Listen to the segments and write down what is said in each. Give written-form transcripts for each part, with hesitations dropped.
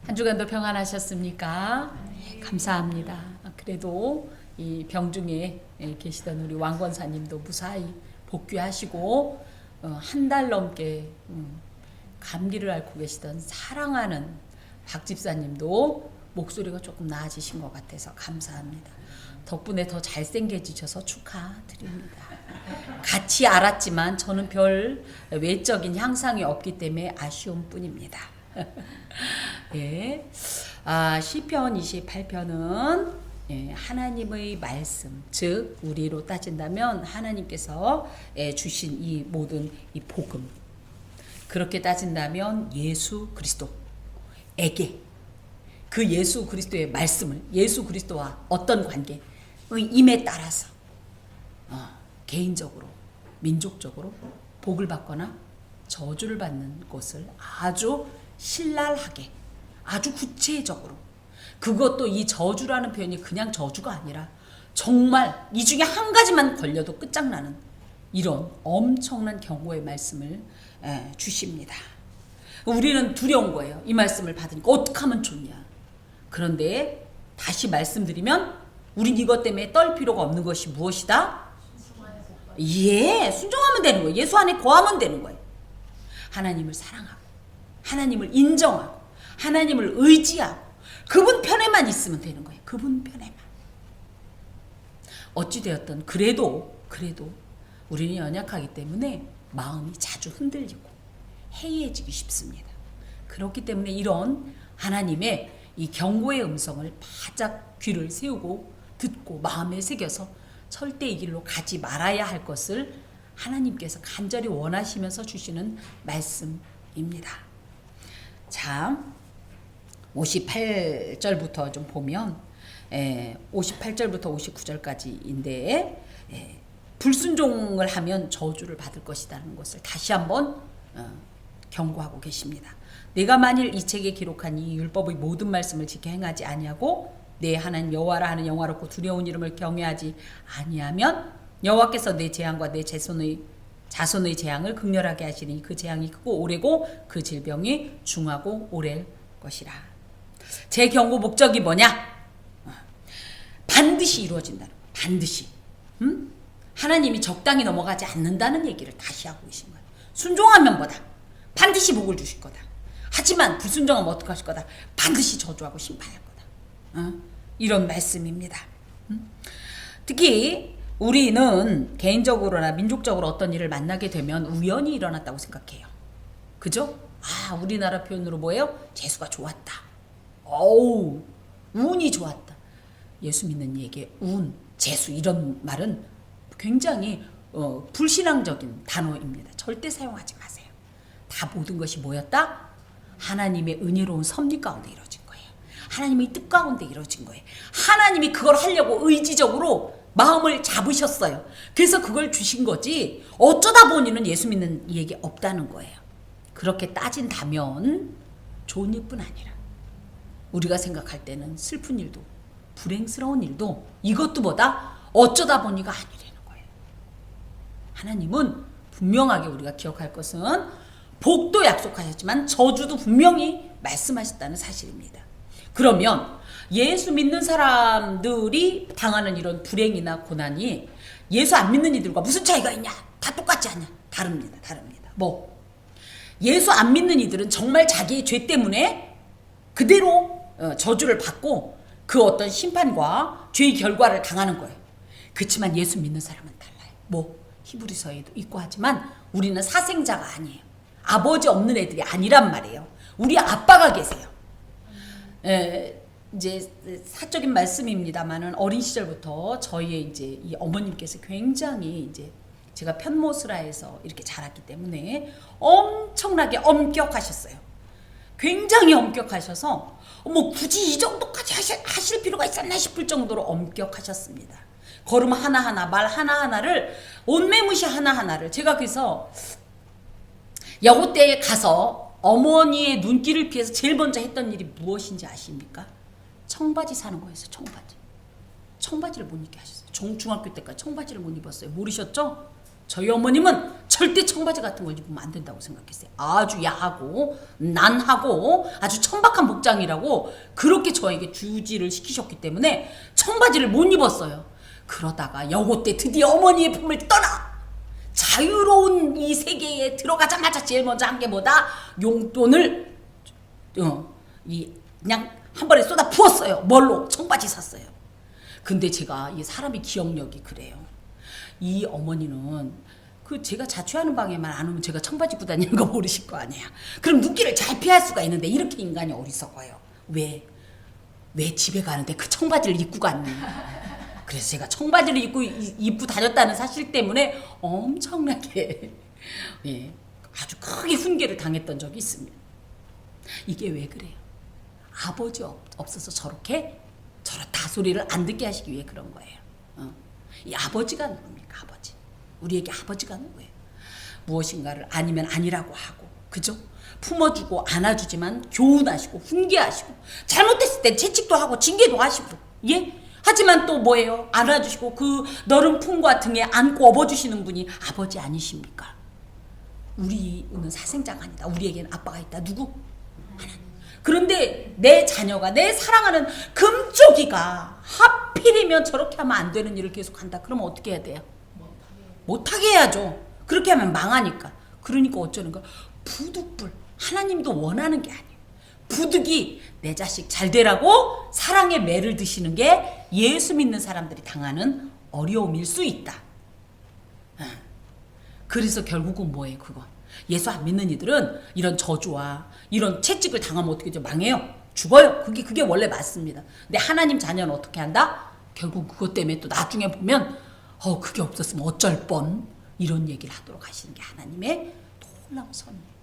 한 주간도 평안하셨습니까? 네, 감사합니다. 그래도 이 병중에 계시던 우리 왕권사님도 무사히 복귀하시고 한 달 넘게 감기를 앓고 계시던 사랑하는 박 집사님도 목소리가 조금 나아지신 것 같아서 감사합니다. 덕분에 더 잘생겨지셔서 축하드립니다. 같이 알았지만 저는 별 외적인 향상이 없기 때문에 아쉬움 뿐입니다. 예. 시편 28편은 하나님의 말씀, 즉 우리로 따진다면 하나님께서 주신 이 모든 이 복음, 그렇게 따진다면 예수 그리스도에게 그 예수 그리스도의 말씀을 예수 그리스도와 어떤 관계의 임에 따라서 개인적으로 민족적으로 복을 받거나 저주를 받는 것을 아주 신랄하게 아주 구체적으로, 그것도 이 저주라는 표현이 그냥 저주가 아니라 정말 이 중에 한 가지만 걸려도 끝장나는 이런 엄청난 경고의 말씀을 주십니다. 우리는 두려운 거예요. 이 말씀을 받으니까 어떻게 하면 좋냐. 그런데 다시 말씀드리면 우린 이것 때문에 떨 필요가 없는 것이 무엇이다? 순종하면 되는 거예요. 예수 안에 거하면 되는 거예요. 하나님을 사랑하고 하나님을 인정하고 하나님을 의지하고 그분 편에만 있으면 되는 거예요. 그분 편에만. 어찌되었든 그래도 우리는 연약하기 때문에 마음이 자주 흔들리고 해이해지기 쉽습니다. 그렇기 때문에 이런 하나님의 이 경고의 음성을 바짝 귀를 세우고 듣고 마음에 새겨서 절대 이 길로 가지 말아야 할 것을 하나님께서 간절히 원하시면서 주시는 말씀입니다. 자, 58절부터 좀 보면 58절부터 59절까지인데 불순종을 하면 저주를 받을 것이라는 것을 다시 한번 경고하고 계십니다. 내가 만일 이 책에 기록한 이 율법의 모든 말씀을 지켜 행하지 아니하고 내 하나님 여호와라 하는 영화롭고 두려운 이름을 경외하지 아니하면 여호와께서 내 재앙과 내 자손의 재앙을 극렬하게 하시니 그 재앙이 크고 오래고 그 질병이 중하고 오래일 것이라. 제 경고 목적이 뭐냐? 반드시 이루어진다는 거예요. 반드시. 하나님이 적당히 넘어가지 않는다는 얘기를 다시 하고 계신 거예요. 순종하면 뭐다? 반드시 복을 주실 거다. 하지만 불순종하면 어떻게 하실 거다? 반드시 저주하고 심판할 거다. 이런 말씀입니다. 특히 우리는 개인적으로나 민족적으로 어떤 일을 만나게 되면 우연히 일어났다고 생각해요. 그죠? 우리나라 표현으로 뭐예요? 재수가 좋았다. 운이 좋았다. 예수 믿는 이에게 운, 재수 이런 말은 굉장히 불신앙적인 단어입니다. 절대 사용하지 마세요. 다 모든 것이 뭐였다? 하나님의 은혜로운 섭리 가운데 이루어진 거예요. 하나님의 뜻 가운데 이루어진 거예요. 하나님이 그걸 하려고 의지적으로 마음을 잡으셨어요. 그래서 그걸 주신 거지 어쩌다 보니는 예수 믿는 이에게 없다는 거예요. 그렇게 따진다면 좋은 일뿐 아니라 우리가 생각할 때는 슬픈 일도 불행스러운 일도 이것도 보다 어쩌다 보니가 아니라는 거예요. 하나님은 분명하게 우리가 기억할 것은 복도 약속하셨지만 저주도 분명히 말씀하셨다는 사실입니다. 그러면 예수 믿는 사람들이 당하는 이런 불행이나 고난이 예수 안 믿는 이들과 무슨 차이가 있냐? 다 똑같지 않냐? 다릅니다. 예수 안 믿는 이들은 정말 자기의 죄 때문에 그대로 저주를 받고 그 어떤 심판과 죄의 결과를 당하는 거예요. 그렇지만 예수 믿는 사람은 달라요. 히브리서에도 있고 하지만 우리는 사생자가 아니에요. 아버지 없는 애들이 아니란 말이에요. 우리 아빠가 계세요. 이제 사적인 말씀입니다만은 어린 시절부터 저희의 이제 이 어머님께서 굉장히 이제 제가 편모스라에서 이렇게 자랐기 때문에 엄청나게 엄격하셨어요. 굉장히 엄격하셔서 굳이 이 정도까지 하실 필요가 있었나 싶을 정도로 엄격하셨습니다. 걸음 하나하나 말 하나하나를 옷매무시 하나하나를 제가 그래서 여고 때에 가서 어머니의 눈길을 피해서 제일 먼저 했던 일이 무엇인지 아십니까? 청바지 사는 거였어요. 청바지를 못 입게 하셨어요. 중학교 때까지 청바지를 못 입었어요. 모르셨죠? 저희 어머님은 절대 청바지 같은 걸 입으면 안 된다고 생각했어요. 아주 야하고 난하고 아주 천박한 복장이라고 그렇게 저에게 주지를 시키셨기 때문에 청바지를 못 입었어요. 그러다가 여고 때 드디어 어머니의 품을 떠나 자유로운 이 세계에 들어가자마자 제일 먼저 한 게 뭐다? 용돈을 그냥 한 번에 쏟아 부었어요. 뭘로? 청바지 샀어요. 근데 제가 이 사람이 기억력이 그래요. 이 어머니는 제가 자취하는 방에만 안 오면 제가 청바지 입고 다니는 거 모르실 거 아니에요. 그럼 눈길을 잘 피할 수가 있는데 이렇게 인간이 어리석어요. 왜 집에 가는데 그 청바지를 입고 갔니? 그래서 제가 청바지를 입고 다녔다는 사실 때문에 엄청나게 아주 크게 훈계를 당했던 적이 있습니다. 이게 왜 그래요? 아버지 없어서 저렇다 소리를 안 듣게 하시기 위해 그런 거예요. 이 아버지가 누굽니까? 아버지. 우리에게 아버지가 누구예요? 무엇인가를 아니면 아니라고 하고, 그죠? 품어주고 안아주지만 교훈하시고 훈계하시고 잘못했을 땐 채찍도 하고 징계도 하시고, 예? 하지만 또 뭐예요? 안아주시고 그 너른 품과 등에 안고 업어주시는 분이 아버지 아니십니까? 우리는 사생자가 아니다. 우리에게는 아빠가 있다. 누구? 하나님. 그런데 내 자녀가, 내 사랑하는 금쪽이가 하필이면 저렇게 하면 안 되는 일을 계속 한다. 그러면 어떻게 해야 돼요? 못하게 해야죠. 그렇게 하면 망하니까. 그러니까 어쩌는가? 부득불. 하나님도 원하는 게 아니에요. 부득이 내 자식 잘 되라고 사랑의 매를 드시는 게 예수 믿는 사람들이 당하는 어려움일 수 있다. 그래서 결국은 뭐예요? 그거. 예수 안 믿는 이들은 이런 저주와 이런 채찍을 당하면 어떻게 좀 망해요? 죽어요. 그게 원래 맞습니다. 근데 하나님 자녀는 어떻게 한다? 결국 그것 때문에 또 나중에 보면 그게 없었으면 어쩔 뻔, 이런 얘기를 하도록 하시는 게 하나님의 놀라운 선이에요.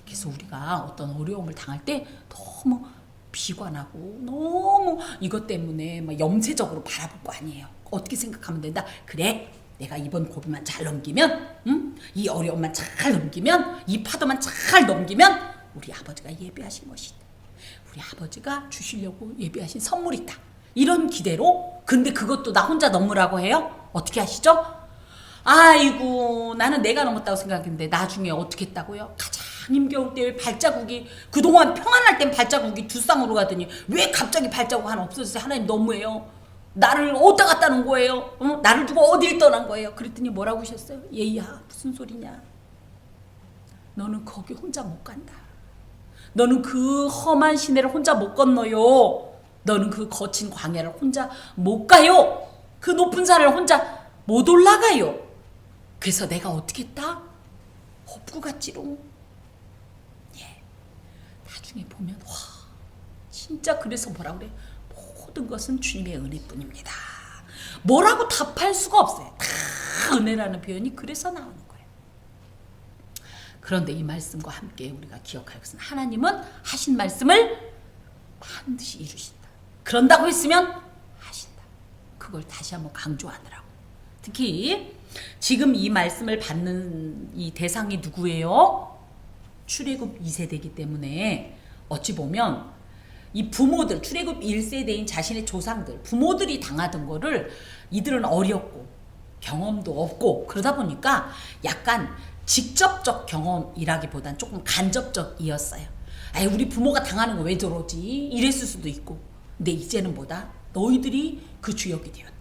그래서 우리가 어떤 어려움을 당할 때 너무 비관하고 너무 이것 때문에 막 염세적으로 바라볼 거 아니에요. 어떻게 생각하면 된다? 그래, 내가 이번 고비만 잘 넘기면, 이 어려움만 잘 넘기면, 이 파도만 잘 넘기면 우리 아버지가 예비하신 것이다. 우리 아버지가 주시려고 예비하신 선물이다. 이런 기대로. 근데 그것도 나 혼자 넘으라고 해요? 어떻게 하시죠? 아이고, 나는 내가 넘었다고 생각했는데 나중에 어떻게 했다고요? 가장 힘겨울 때 발자국이, 그동안 평안할 땐 발자국이 두 쌍으로 가더니 왜 갑자기 발자국 하나 없어졌어요? 하나님 너무해요. 나를 어디다 갖다 놓은 거예요? 나를 두고 어딜 떠난 거예요? 그랬더니 뭐라고 하셨어요? 얘야, 무슨 소리냐? 너는 거기 혼자 못 간다. 너는 그 험한 시내를 혼자 못 건너요. 너는 그 거친 광야를 혼자 못 가요. 그 높은 산을 혼자 못 올라가요. 그래서 내가 어떻게 했다? 업구 같지로. 예. 나중에 보면 와, 진짜 그래서 뭐라 그래? 모든 것은 주님의 은혜뿐입니다. 뭐라고 답할 수가 없어요. 다 은혜라는 표현이 그래서 나오는 거예요. 그런데 이 말씀과 함께 우리가 기억할 것은 하나님은 하신 말씀을 반드시 이루신다. 그런다고 했으면 하신다. 그걸 다시 한번 강조하느라고. 특히 지금 이 말씀을 받는 이 대상이 누구예요? 출애굽 2세대이기 때문에 어찌 보면 이 부모들, 출애굽 1세대인 자신의 조상들, 부모들이 당하던 거를 이들은 어렸고 경험도 없고 그러다 보니까 약간 직접적 경험이라기보단 조금 간접적이었어요. 아이, 우리 부모가 당하는 거 왜 저러지? 이랬을 수도 있고. 근데 이제는 뭐다? 너희들이 그 주역이 되었다.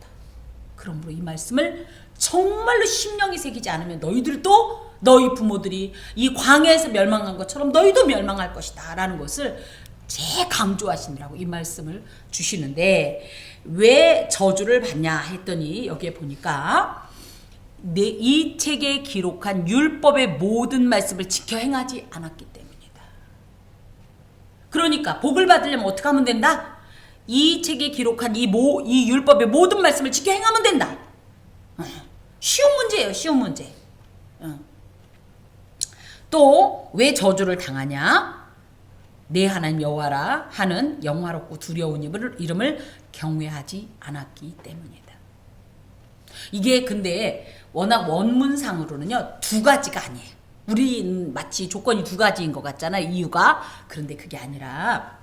그러므로 이 말씀을 정말로 심령이 새기지 않으면 너희들도 너희 부모들이 이 광야에서 멸망한 것처럼 너희도 멸망할 것이다 라는 것을 재강조하시느라고 이 말씀을 주시는데, 왜 저주를 받냐 했더니 여기에 보니까 이 책에 기록한 율법의 모든 말씀을 지켜 행하지 않았기 때문이다. 그러니까 복을 받으려면 어떻게 하면 된다? 이 책에 기록한 이 율법의 모든 말씀을 지켜 행하면 된다. 쉬운 문제예요. 쉬운 문제. 또 왜 저주를 당하냐? 내 하나님 여호와라 하는 영화롭고 두려운 이름을 경외하지 않았기 때문이다. 이게 근데 워낙 원문상으로는요, 두 가지가 아니에요. 우리는 마치 조건이 두 가지인 것 같잖아요, 이유가. 그런데 그게 아니라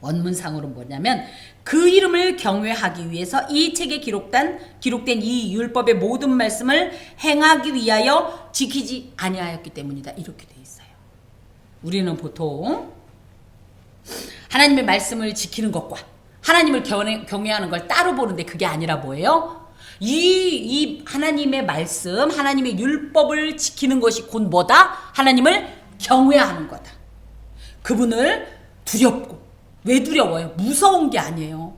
원문상으로 뭐냐면 그 이름을 경외하기 위해서 이 책에 기록된 이 율법의 모든 말씀을 행하기 위하여 지키지 아니하였기 때문이다. 이렇게 돼 있어요. 우리는 보통 하나님의 말씀을 지키는 것과 하나님을 경외하는 걸 따로 보는데 그게 아니라 뭐예요? 이 하나님의 말씀, 하나님의 율법을 지키는 것이 곧 뭐다? 하나님을 경외하는 거다. 그분을 두렵고, 왜 두려워요? 무서운 게 아니에요.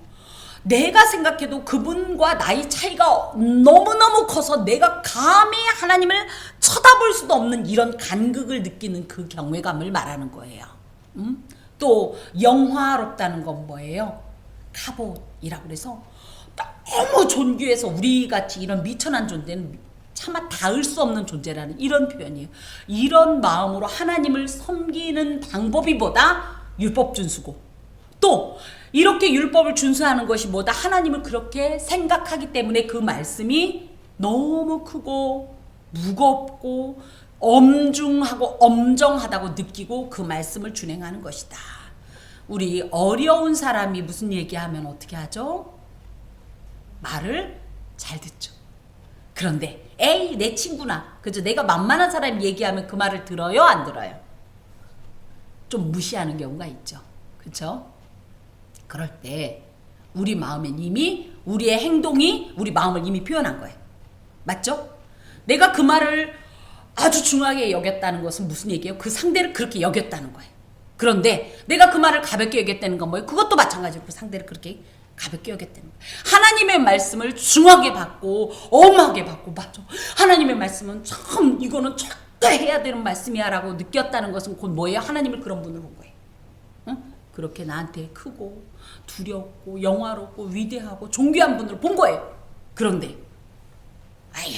내가 생각해도 그분과 나이 차이가 너무너무 커서 내가 감히 하나님을 쳐다볼 수도 없는 이런 간극을 느끼는 그 경외감을 말하는 거예요. 또 영화롭다는 건 뭐예요? 카봇이라고 그래서 너무 존귀해서 우리같이 이런 미천한 존재는 차마 닿을 수 없는 존재라는 이런 표현이에요. 이런 마음으로 하나님을 섬기는 방법이 뭐다? 율법 준수고, 또 이렇게 율법을 준수하는 것이 뭐다? 하나님을 그렇게 생각하기 때문에 그 말씀이 너무 크고 무겁고 엄중하고 엄정하다고 느끼고 그 말씀을 준행하는 것이다. 우리 어려운 사람이 무슨 얘기하면 어떻게 하죠? 말을 잘 듣죠. 그런데 에이 내 친구나, 그죠? 내가 만만한 사람이 얘기하면 그 말을 들어요, 안 들어요? 좀 무시하는 경우가 있죠. 그렇죠? 그럴 때 우리 마음엔 이미 우리의 행동이 우리 마음을 이미 표현한 거예요. 맞죠? 내가 그 말을 아주 중요하게 여겼다는 것은 무슨 얘기예요? 그 상대를 그렇게 여겼다는 거예요. 그런데 내가 그 말을 가볍게 여겼다는 건 뭐예요? 그것도 마찬가지로 그 상대를 그렇게 가볍게 여겼다는 거예요. 하나님의 말씀을 중하게 받고 엄하게 받고, 맞죠? 하나님의 말씀은 참 이거는 절대 해야 되는 말씀이야 라고 느꼈다는 것은 곧 뭐예요? 하나님을 그런 분으로 본 거예요. 응? 그렇게 나한테 크고 두렵고 영화롭고 위대하고 존귀한 분으로 본 거예요. 그런데 아유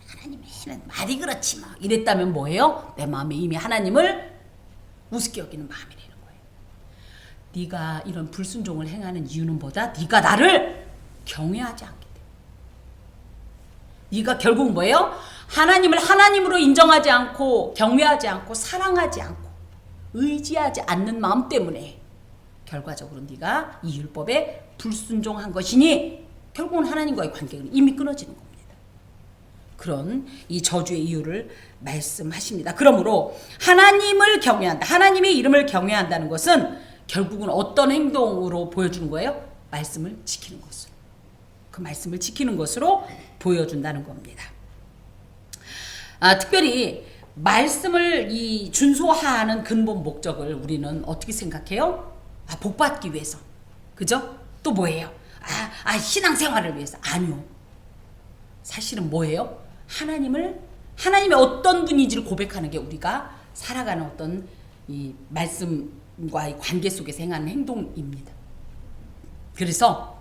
하나님은 말이 그렇지 뭐 이랬다면 뭐예요? 내 마음에 이미 하나님을 우습게 여기는 마음이 되는 거예요. 네가 이런 불순종을 행하는 이유는 뭐다? 네가 나를 경외하지 않기 때문에. 네가 결국 뭐예요? 하나님을 하나님으로 인정하지 않고 경외하지 않고 사랑하지 않고 의지하지 않는 마음 때문에 결과적으로 네가 이 율법에 불순종한 것이니 결국은 하나님과의 관계가 이미 끊어지는 겁니다. 그런 이 저주의 이유를 말씀하십니다. 그러므로 하나님을 경외한다, 하나님의 이름을 경외한다는 것은 결국은 어떤 행동으로 보여주는 거예요? 말씀을 지키는 것으로, 그 말씀을 지키는 것으로 보여준다는 겁니다. 특별히 말씀을 이 준수하는 근본 목적을 우리는 어떻게 생각해요? 복받기 위해서, 그죠? 또 뭐예요? 신앙생활을 위해서. 아니요. 사실은 뭐예요? 하나님의 어떤 분인지를 고백하는 게 우리가 살아가는 어떤 이 말씀과의 관계 속에서 행하는 행동입니다. 그래서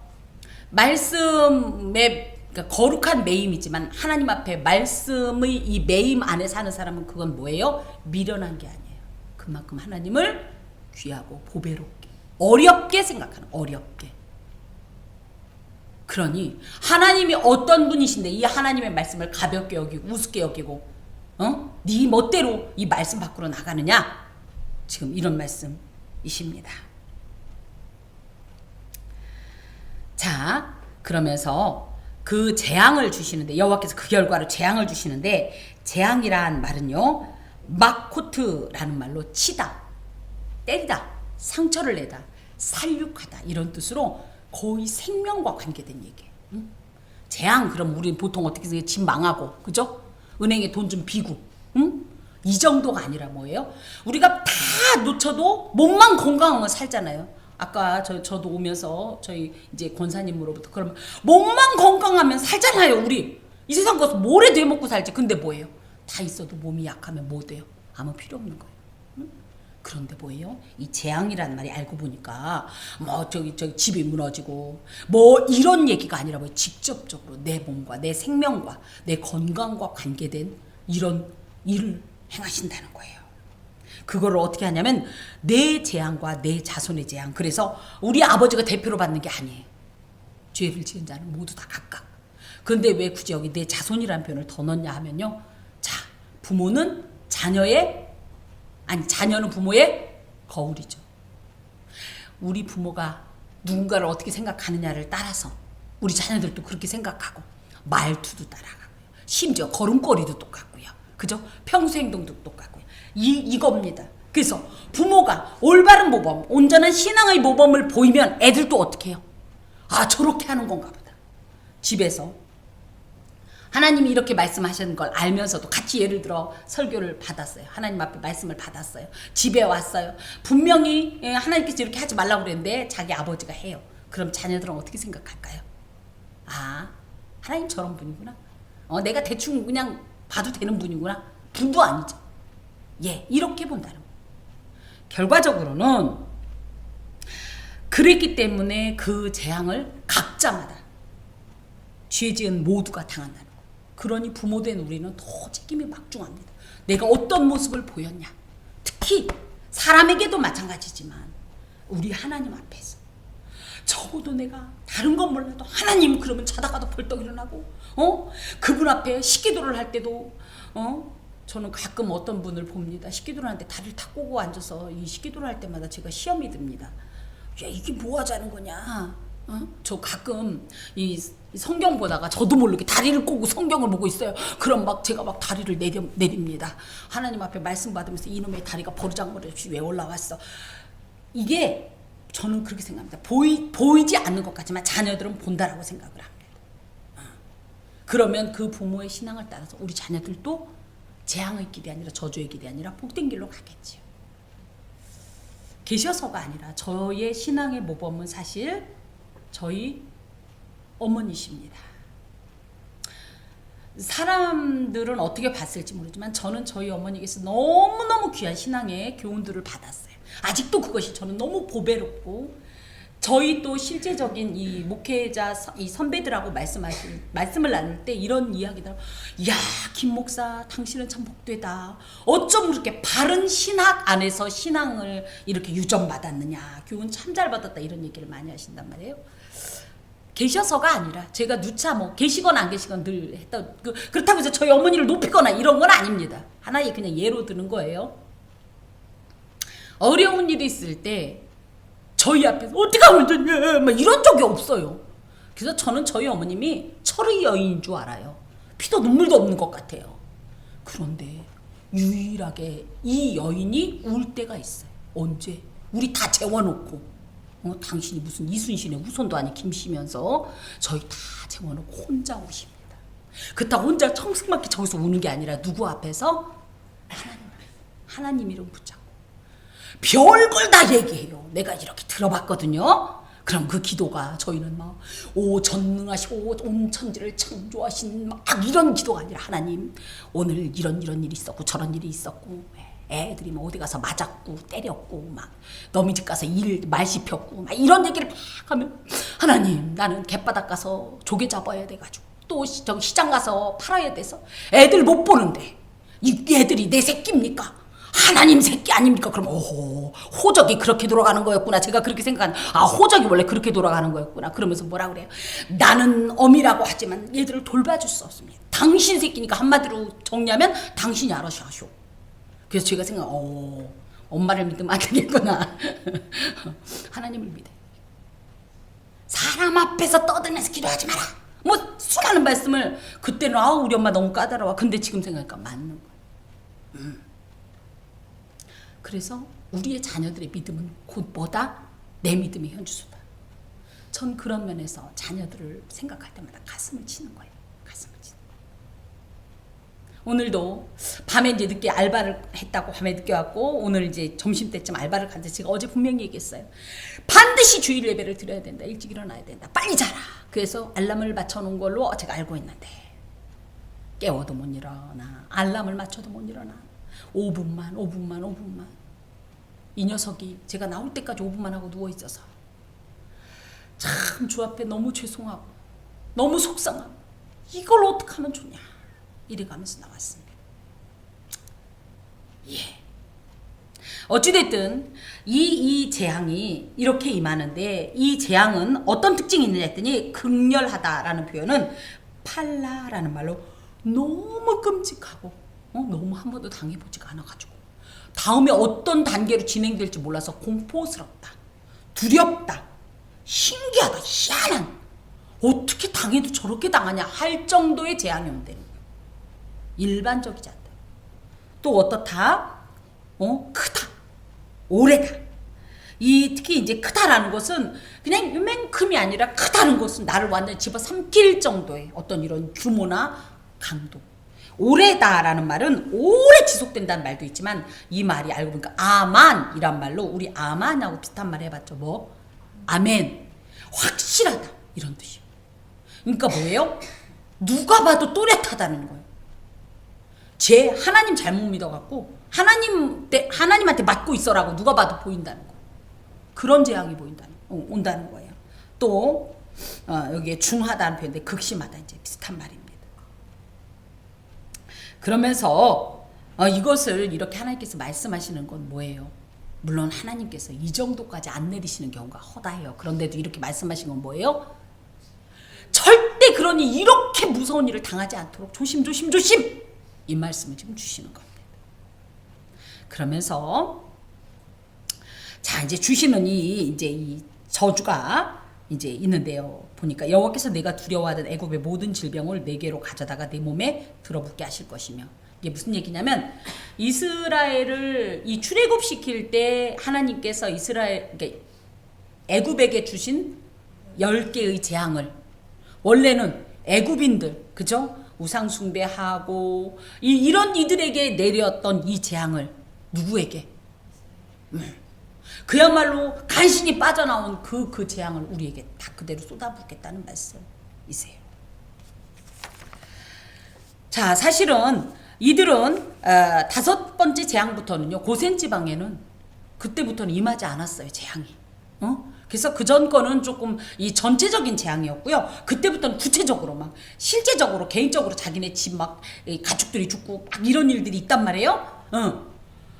말씀의 그러니까 거룩한 매임이지만 하나님 앞에 말씀의 이 매임 안에 사는 사람은 그건 뭐예요? 미련한 게 아니에요. 그만큼 하나님을 귀하고 보배롭게, 어렵게 생각하는, 어렵게. 그러니 하나님이 어떤 분이신데 이 하나님의 말씀을 가볍게 여기고 우습게 여기고 네 멋대로 이 말씀 밖으로 나가느냐? 지금 이런 말씀이십니다. 자, 그러면서 그 재앙을 주시는데, 여호와께서 그 결과로 재앙을 주시는데, 재앙이란 말은요 마코트라는 말로 치다, 때리다, 상처를 내다, 살육하다 이런 뜻으로 거의 생명과 관계된 얘기예요. 응? 재앙 그럼 우리 보통 어떻게 생각해? 집 망하고, 그죠? 은행에 돈 좀 비고, 응? 이 정도가 아니라 뭐예요? 우리가 다 놓쳐도 몸만 건강하면 살잖아요. 아까 저도 오면서 저희 이제 권사님으로부터 그러면 몸만 건강하면 살잖아요. 우리 이 세상 가서 뭐래 되먹고 살지. 근데 뭐예요? 다 있어도 몸이 약하면 뭐 돼요? 아무 필요 없는 거예요. 응? 그런데 뭐예요? 이 재앙이라는 말이 알고 보니까 뭐 저기 집이 무너지고 뭐 이런 얘기가 아니라 뭐 직접적으로 내 몸과 내 생명과 내 건강과 관계된 이런 일을 행하신다는 거예요. 그거를 어떻게 하냐면 내 재앙과 내 자손의 재앙. 그래서 우리 아버지가 대표로 받는 게 아니에요. 죄를 지은 자는 모두 다 각각. 그런데 왜 굳이 여기 내 자손이라는 표현을 더 넣냐 하면요. 자, 부모는 자녀는 부모의 거울이죠. 우리 부모가 누군가를 어떻게 생각하느냐를 따라서 우리 자녀들도 그렇게 생각하고 말투도 따라가고요. 심지어 걸음걸이도 똑같고요. 그죠? 평소 행동도 똑같고요. 이겁니다. 그래서 부모가 올바른 모범, 온전한 신앙의 모범을 보이면 애들도 어떻게 해요? 아, 저렇게 하는 건가 보다. 집에서 하나님이 이렇게 말씀하시는 걸 알면서도 같이 예를 들어 설교를 받았어요. 하나님 앞에 말씀을 받았어요. 집에 왔어요. 분명히 하나님께서 이렇게 하지 말라고 그랬는데 자기 아버지가 해요. 그럼 자녀들은 어떻게 생각할까요? 아, 하나님 저런 분이구나. 내가 대충 그냥 봐도 되는 분이구나. 분도 아니죠. 예, 이렇게 본다는 거예요. 결과적으로는 그랬기 때문에 그 재앙을 각자마다 죄 지은 모두가 당한다는 거예요. 그러니 부모된 우리는 더 책임이 막중합니다. 내가 어떤 모습을 보였냐. 특히 사람에게도 마찬가지지만 우리 하나님 앞에서 적어도 내가 다른 건 몰라도 하나님 그러면 자다가도 벌떡 일어나고 그분 앞에 식기도를 할 때도 저는 가끔 어떤 분을 봅니다. 식기도를 하는데 다리를 탁 꼬고 앉아서 이 식기도를 할 때마다 제가 시험이 듭니다. 야, 이게 뭐 하자는 거냐. 저 가끔 이 성경 보다가 저도 모르게 다리를 꼬고 성경을 보고 있어요. 그럼 막 제가 막 다리를 내립니다. 하나님 앞에 말씀 받으면서 이놈의 다리가 버르장머리 왜 올라왔어. 이게 저는 그렇게 생각합니다. 보이지 않는 것 같지만 자녀들은 본다라고 생각을 합니다. 그러면 그 부모의 신앙을 따라서 우리 자녀들도 재앙의 길이 아니라 저주의 길이 아니라 복된 길로 가겠지요. 계셔서가 아니라 저의 신앙의 모범은 사실 저희 어머니십니다. 사람들은 어떻게 봤을지 모르지만 저는 저희 어머니께서 너무너무 귀한 신앙의 교훈들을 받았어요. 아직도 그것이 저는 너무 보배롭고 저희 또 실제적인 이 목회자 이 선배들하고 말씀을 나눌 때 이런 이야기들, 야, 김 목사 당신은 참 복되다. 어쩜 그렇게 바른 신학 안에서 신앙을 이렇게 유전받았느냐. 교훈 참 잘 받았다. 이런 얘기를 많이 하신단 말이에요. 계셔서가 아니라 제가 누차 뭐 계시거나 안 계시거나 늘 했던 그렇다고 해서 저희 어머니를 높이거나 이런 건 아닙니다. 하나의 그냥 예로 드는 거예요. 어려운 일이 있을 때 저희 앞에서 어떻게 하면 되냐 막 이런 적이 없어요. 그래서 저는 저희 어머님이 철의 여인인 줄 알아요. 피도 눈물도 없는 것 같아요. 그런데 유일하게 이 여인이 울 때가 있어요. 언제? 우리 다 재워놓고 당신이 무슨 이순신의 후손도 아니 김씨면서 저희 다 재워놓고 혼자 우십니다. 그렇다고 혼자 청승맞게 저기서 우는 게 아니라 누구 앞에서? 하나님 이름 붙잡고 별걸 다 얘기해요. 내가 이렇게 들어봤거든요. 그럼 그 기도가 저희는 막 오 전능하시고 온 천지를 창조하신 막 이런 기도가 아니라 하나님 오늘 이런 일이 있었고 저런 일이 있었고 애들이 뭐 어디 가서 맞았고 때렸고 막 너미 집 가서 말 씹혔고 막 이런 얘기를 막 하면 하나님 나는 갯바닥 가서 조개 잡아야 돼가지고 또 저기 시장 가서 팔아야 돼서 애들 못 보는데 이 애들이 내 새끼입니까? 하나님 새끼 아닙니까? 그럼 오호 호적이 그렇게 돌아가는 거였구나. 제가 그렇게 생각한 호적이 원래 그렇게 돌아가는 거였구나. 그러면서 뭐라 그래요? 나는 어미라고 하지만 얘들을 돌봐줄 수 없습니다. 당신 새끼니까 한마디로 정리하면 당신이 알아서 하쇼. 그래서 제가 생각 엄마를 믿으면 안 되겠구나. 하나님을 믿어요. 사람 앞에서 떠들면서 기도하지 마라. 뭐 수많은 말씀을 그때는 우리 엄마 너무 까다로워. 근데 지금 생각하니까 맞는 거야. 그래서 우리의 자녀들의 믿음은 곧 뭐다? 내 믿음의 현주소다. 전 그런 면에서 자녀들을 생각할 때마다 가슴을 치는 거예요. 가슴을 치는 거예요. 오늘도 밤에 이제 늦게 알바를 했다고 밤에 늦게 왔고 오늘 이제 점심때쯤 알바를 갔는데 제가 어제 분명히 얘기했어요. 반드시 주일 예배를 드려야 된다. 일찍 일어나야 된다. 빨리 자라. 그래서 알람을 맞춰놓은 걸로 제가 알고 있는데 깨워도 못 일어나. 알람을 맞춰도 못 일어나. 5분만 이 녀석이 제가 나올 때까지 5분만 하고 누워있어서 참 주 앞에 너무 죄송하고 너무 속상하고 이걸 어떻게 하면 좋냐 이래가면서 나왔습니다. 예. 어찌됐든 이 재앙이 이렇게 임하는데 이 재앙은 어떤 특징이 있느냐 했더니 극렬하다라는 표현은 팔라라는 말로 너무 끔찍하고 너무 한 번도 당해보지가 않아가지고 다음에 어떤 단계로 진행될지 몰라서 공포스럽다. 두렵다, 신기하다, 희한한, 어떻게 당해도 저렇게 당하냐 할 정도의 재앙이 온다는 거예요. 일반적이지 않다. 또 어떻다? 크다, 오래다. 특히 이제 크다라는 것은 그냥 요만큼이 아니라 크다는 것은 나를 완전히 집어삼킬 정도의 어떤 이런 규모나 강도. 오래다라는 말은 오래 지속된다는 말도 있지만 이 말이 알고 보니까 아만이란 말로 우리 아만하고 비슷한 말 해봤죠. 뭐? 아멘. 확실하다 이런 뜻이에요. 그러니까 뭐예요? 누가 봐도 또렷하다는 거예요. 하나님 잘못 믿어갖고 하나님한테 맞고 있어라고 누가 봐도 보인다는 거예요. 그런 재앙이 온다는 거예요. 또 여기에 중하다는 표현인데 극심하다 이제 비슷한 말입니다. 그러면서 이것을 이렇게 하나님께서 말씀하시는 건 뭐예요? 물론 하나님께서 이 정도까지 안 내리시는 경우가 허다해요. 그런데도 이렇게 말씀하신 건 뭐예요? 절대 그러니 이렇게 무서운 일을 당하지 않도록 조심 이 말씀을 지금 주시는 겁니다. 그러면서 자 이제 주시는 이 저주가 이제 있는데요. 보니까 여호와께서 내가 두려워하던 애굽의 모든 질병을 내게로 가져다가 내 몸에 들어붙게 하실 것이며, 이게 무슨 얘기냐면 이스라엘을 이 출애굽 시킬 때 하나님께서 그러니까 애굽에게 주신 10개의 재앙을 원래는 애굽인들 그죠? 우상 숭배하고 이런 이들에게 내렸던 이 재앙을 누구에게? 그야말로 간신히 빠져나온 그 재앙을 우리에게 다 그대로 쏟아붓겠다는 말씀이세요. 자, 사실은 이들은 5번째 재앙부터는요, 고센 지방에는 그때부터는 임하지 않았어요, 재앙이. 그래서 그 전 거는 조금 이 전체적인 재앙이었고요. 그때부터는 구체적으로 막 실제적으로 개인적으로 자기네 집 막 가축들이 죽고 막 이런 일들이 있단 말이에요.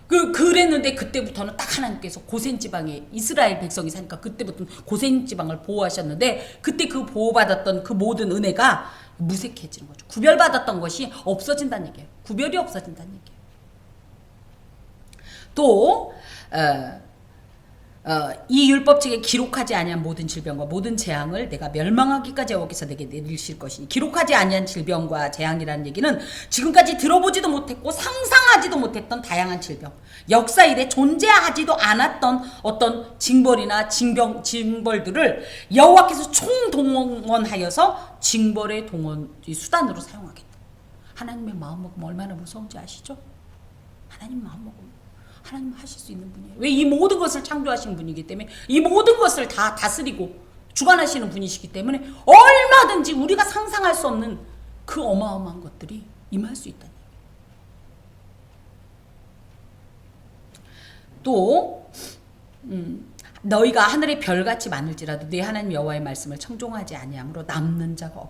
그랬는데 그때부터는 딱 하나님께서 고센 지방에 이스라엘 백성이 사니까 그때부터는 고센 지방을 보호하셨는데 그때 그 보호받았던 그 모든 은혜가 무색해지는 거죠. 구별받았던 것이 없어진다는 얘기예요. 구별이 없어진다는 얘기예요. 또 이 율법책에 기록하지 아니한 모든 질병과 모든 재앙을 내가 멸망하기까지 여호와께서 내게 내리실 것이니, 기록하지 아니한 질병과 재앙이라는 얘기는 지금까지 들어보지도 못했고 상상하지도 못했던 다양한 질병, 역사 이래 존재하지도 않았던 어떤 징벌이나 징벌들을 여호와께서 총동원하여서 징벌의 수단으로 사용하겠다. 하나님의 마음먹으면 얼마나 무서운지 아시죠? 하나님 마음먹으면 하나님 하실 수 있는 분이에요. 왜? 이 모든 것을 창조하신 분이기 때문에, 이 모든 것을 다 다스리고 주관하시는 분이시기 때문에 얼마든지 우리가 상상할 수 없는 그 어마어마한 것들이 임할 수 있다는 얘기예요. 또 너희가 하늘의 별같이 많을지라도 네 하나님 여호와의 말씀을 청종하지 아니함으로 남는 자가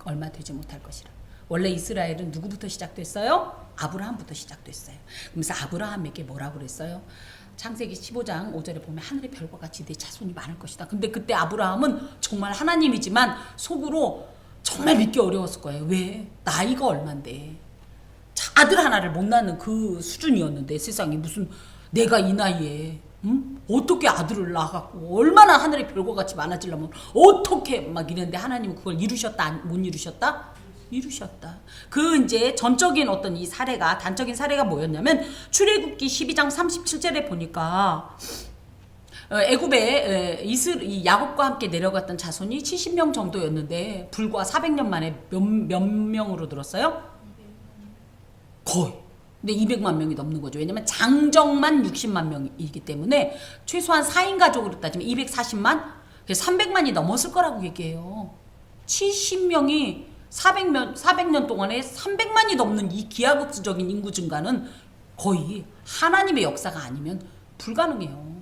얼마 되지 못할 것이라. 원래 이스라엘은 누구부터 시작됐어요? 아브라함부터 시작됐어요. 그래서 아브라함에게 뭐라고 그랬어요? 창세기 15장 5절에 보면 하늘의 별과 같이 내 자손이 많을 것이다. 근데 그때 아브라함은 정말 하나님이지만 속으로 정말 믿기 어려웠을 거예요. 왜? 나이가 얼만데 아들 하나를 못 낳는 그 수준이었는데, 세상에 무슨 내가 이 나이에 어떻게 아들을 낳아갖고 얼마나 하늘의 별과 같이 많아지려면 어떻게 막 이랬는데 하나님은 그걸 이루셨다? 못 이루셨다? 이루셨다. 그 이제 전적인 어떤 이 사례가, 단적인 사례가 뭐였냐면 출애굽기 12장 37절에 보니까 애굽에 야곱과 함께 내려갔던 자손이 70명 정도였는데 불과 400년 만에 몇 명으로 들었어요? 거의. 근데 200만 명이 넘는 거죠. 왜냐면 장정만 60만 명이기 때문에 최소한 4인 가족으로 따지면 240만? 그래서 300만이 넘었을 거라고 얘기해요. 70명이 400년 동안에 300만이 넘는 이 기하급수적인 인구 증가는 거의 하나님의 역사가 아니면 불가능해요.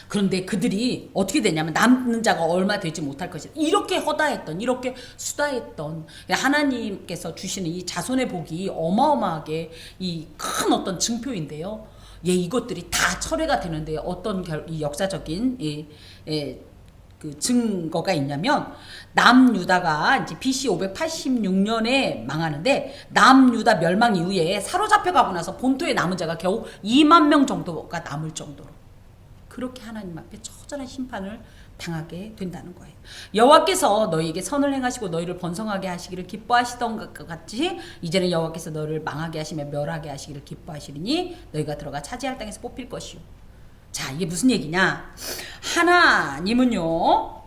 그런데 그들이 어떻게 되냐면 남는 자가 얼마 되지 못할 것이다. 이렇게 허다했던, 이렇게 수다했던 하나님께서 주시는 이 자손의 복이 어마어마하게 이 큰 어떤 증표인데요. 이것들이 다 철회가 되는데 어떤 이 역사적인 그 증거가 있냐면, 남유다가 이제 BC 586년에 망하는데 남유다 멸망 이후에 사로잡혀 가고 나서 본토에 남은 자가 겨우 2만 명 정도가 남을 정도로 그렇게 하나님 앞에 처절한 심판을 당하게 된다는 거예요. 여호와께서 너희에게 선을 행하시고 너희를 번성하게 하시기를 기뻐하시던 것 같이 이제는 여호와께서 너희를 망하게 하시며 멸하게 하시기를 기뻐하시리니 너희가 들어가 차지할 땅에서 뽑힐 것이요. 자, 이게 무슨 얘기냐? 하나님은요,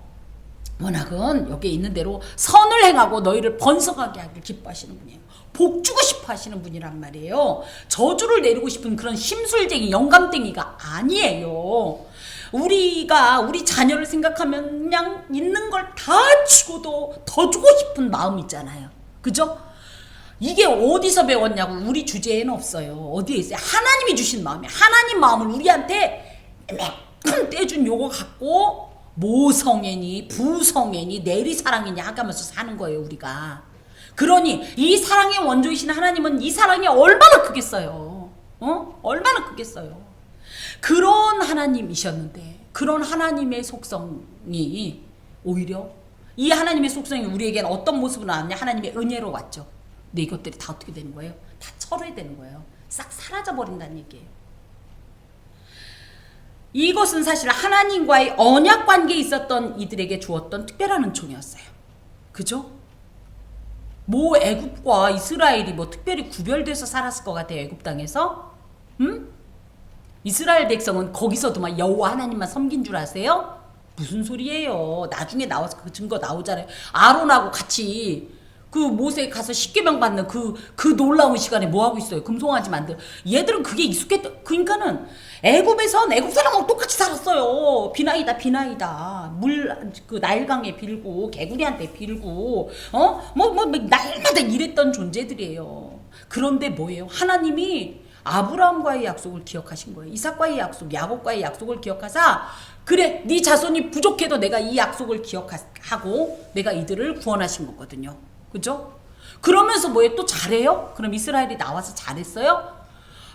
워낙은 여기에 있는 대로 선을 행하고 너희를 번성하게 하기를 기뻐하시는 분이에요. 복 주고 싶어 하시는 분이란 말이에요. 저주를 내리고 싶은 그런 심술쟁이, 영감쟁이가 아니에요. 우리가 우리 자녀를 생각하면 그냥 있는 걸 다 주고도 더 주고 싶은 마음 있잖아요. 그죠? 이게 어디서 배웠냐고. 우리 주제에는 없어요. 어디에 있어요? 하나님이 주신 마음이에요. 하나님 마음을 우리한테 큰 떼준 요거 갖고 모성애니 부성애니 내리사랑이니 하면서 사는 거예요, 우리가. 그러니 이 사랑의 원조이신 하나님은 이 사랑이 얼마나 크겠어요. 얼마나 크겠어요. 그런 하나님이셨는데 그런 하나님의 속성이 오히려 이 하나님의 속성이 우리에게는 어떤 모습으로 나왔냐? 하나님의 은혜로 왔죠. 근데 이것들이 다 어떻게 되는 거예요? 다 철회되는 거예요. 싹 사라져버린다는 얘기예요. 이것은 사실 하나님과의 언약 관계에 있었던 이들에게 주었던 특별한 은총이었어요. 그죠? 뭐 애굽과 이스라엘이 뭐 특별히 구별돼서 살았을 것 같아요. 애굽 땅에서. 이스라엘 백성은 거기서도 막 여호와 하나님만 섬긴 줄 아세요? 무슨 소리예요. 나중에 나와서 그 증거 나오잖아요. 아론하고 같이 그 모세 가서 십계명 받는 그 놀라운 시간에 뭐 하고 있어요? 금송아지 만들. 얘들은 그게 익숙했다. 그러니까는 애굽에선 애굽 사람하고 똑같이 살았어요. 비나이다. 그 나일강에 빌고 개구리한테 빌고 뭐 날마다 이랬던 존재들이에요. 그런데 뭐예요? 하나님이 아브라함과의 약속을 기억하신 거예요. 이삭과의 약속, 야곱과의 약속을 기억하사 그래 네 자손이 부족해도 내가 이 약속을 기억하고 내가 이들을 구원하신 거거든요. 그죠? 그러면서 뭐예요? 또 잘해요? 그럼 이스라엘이 나와서 잘했어요?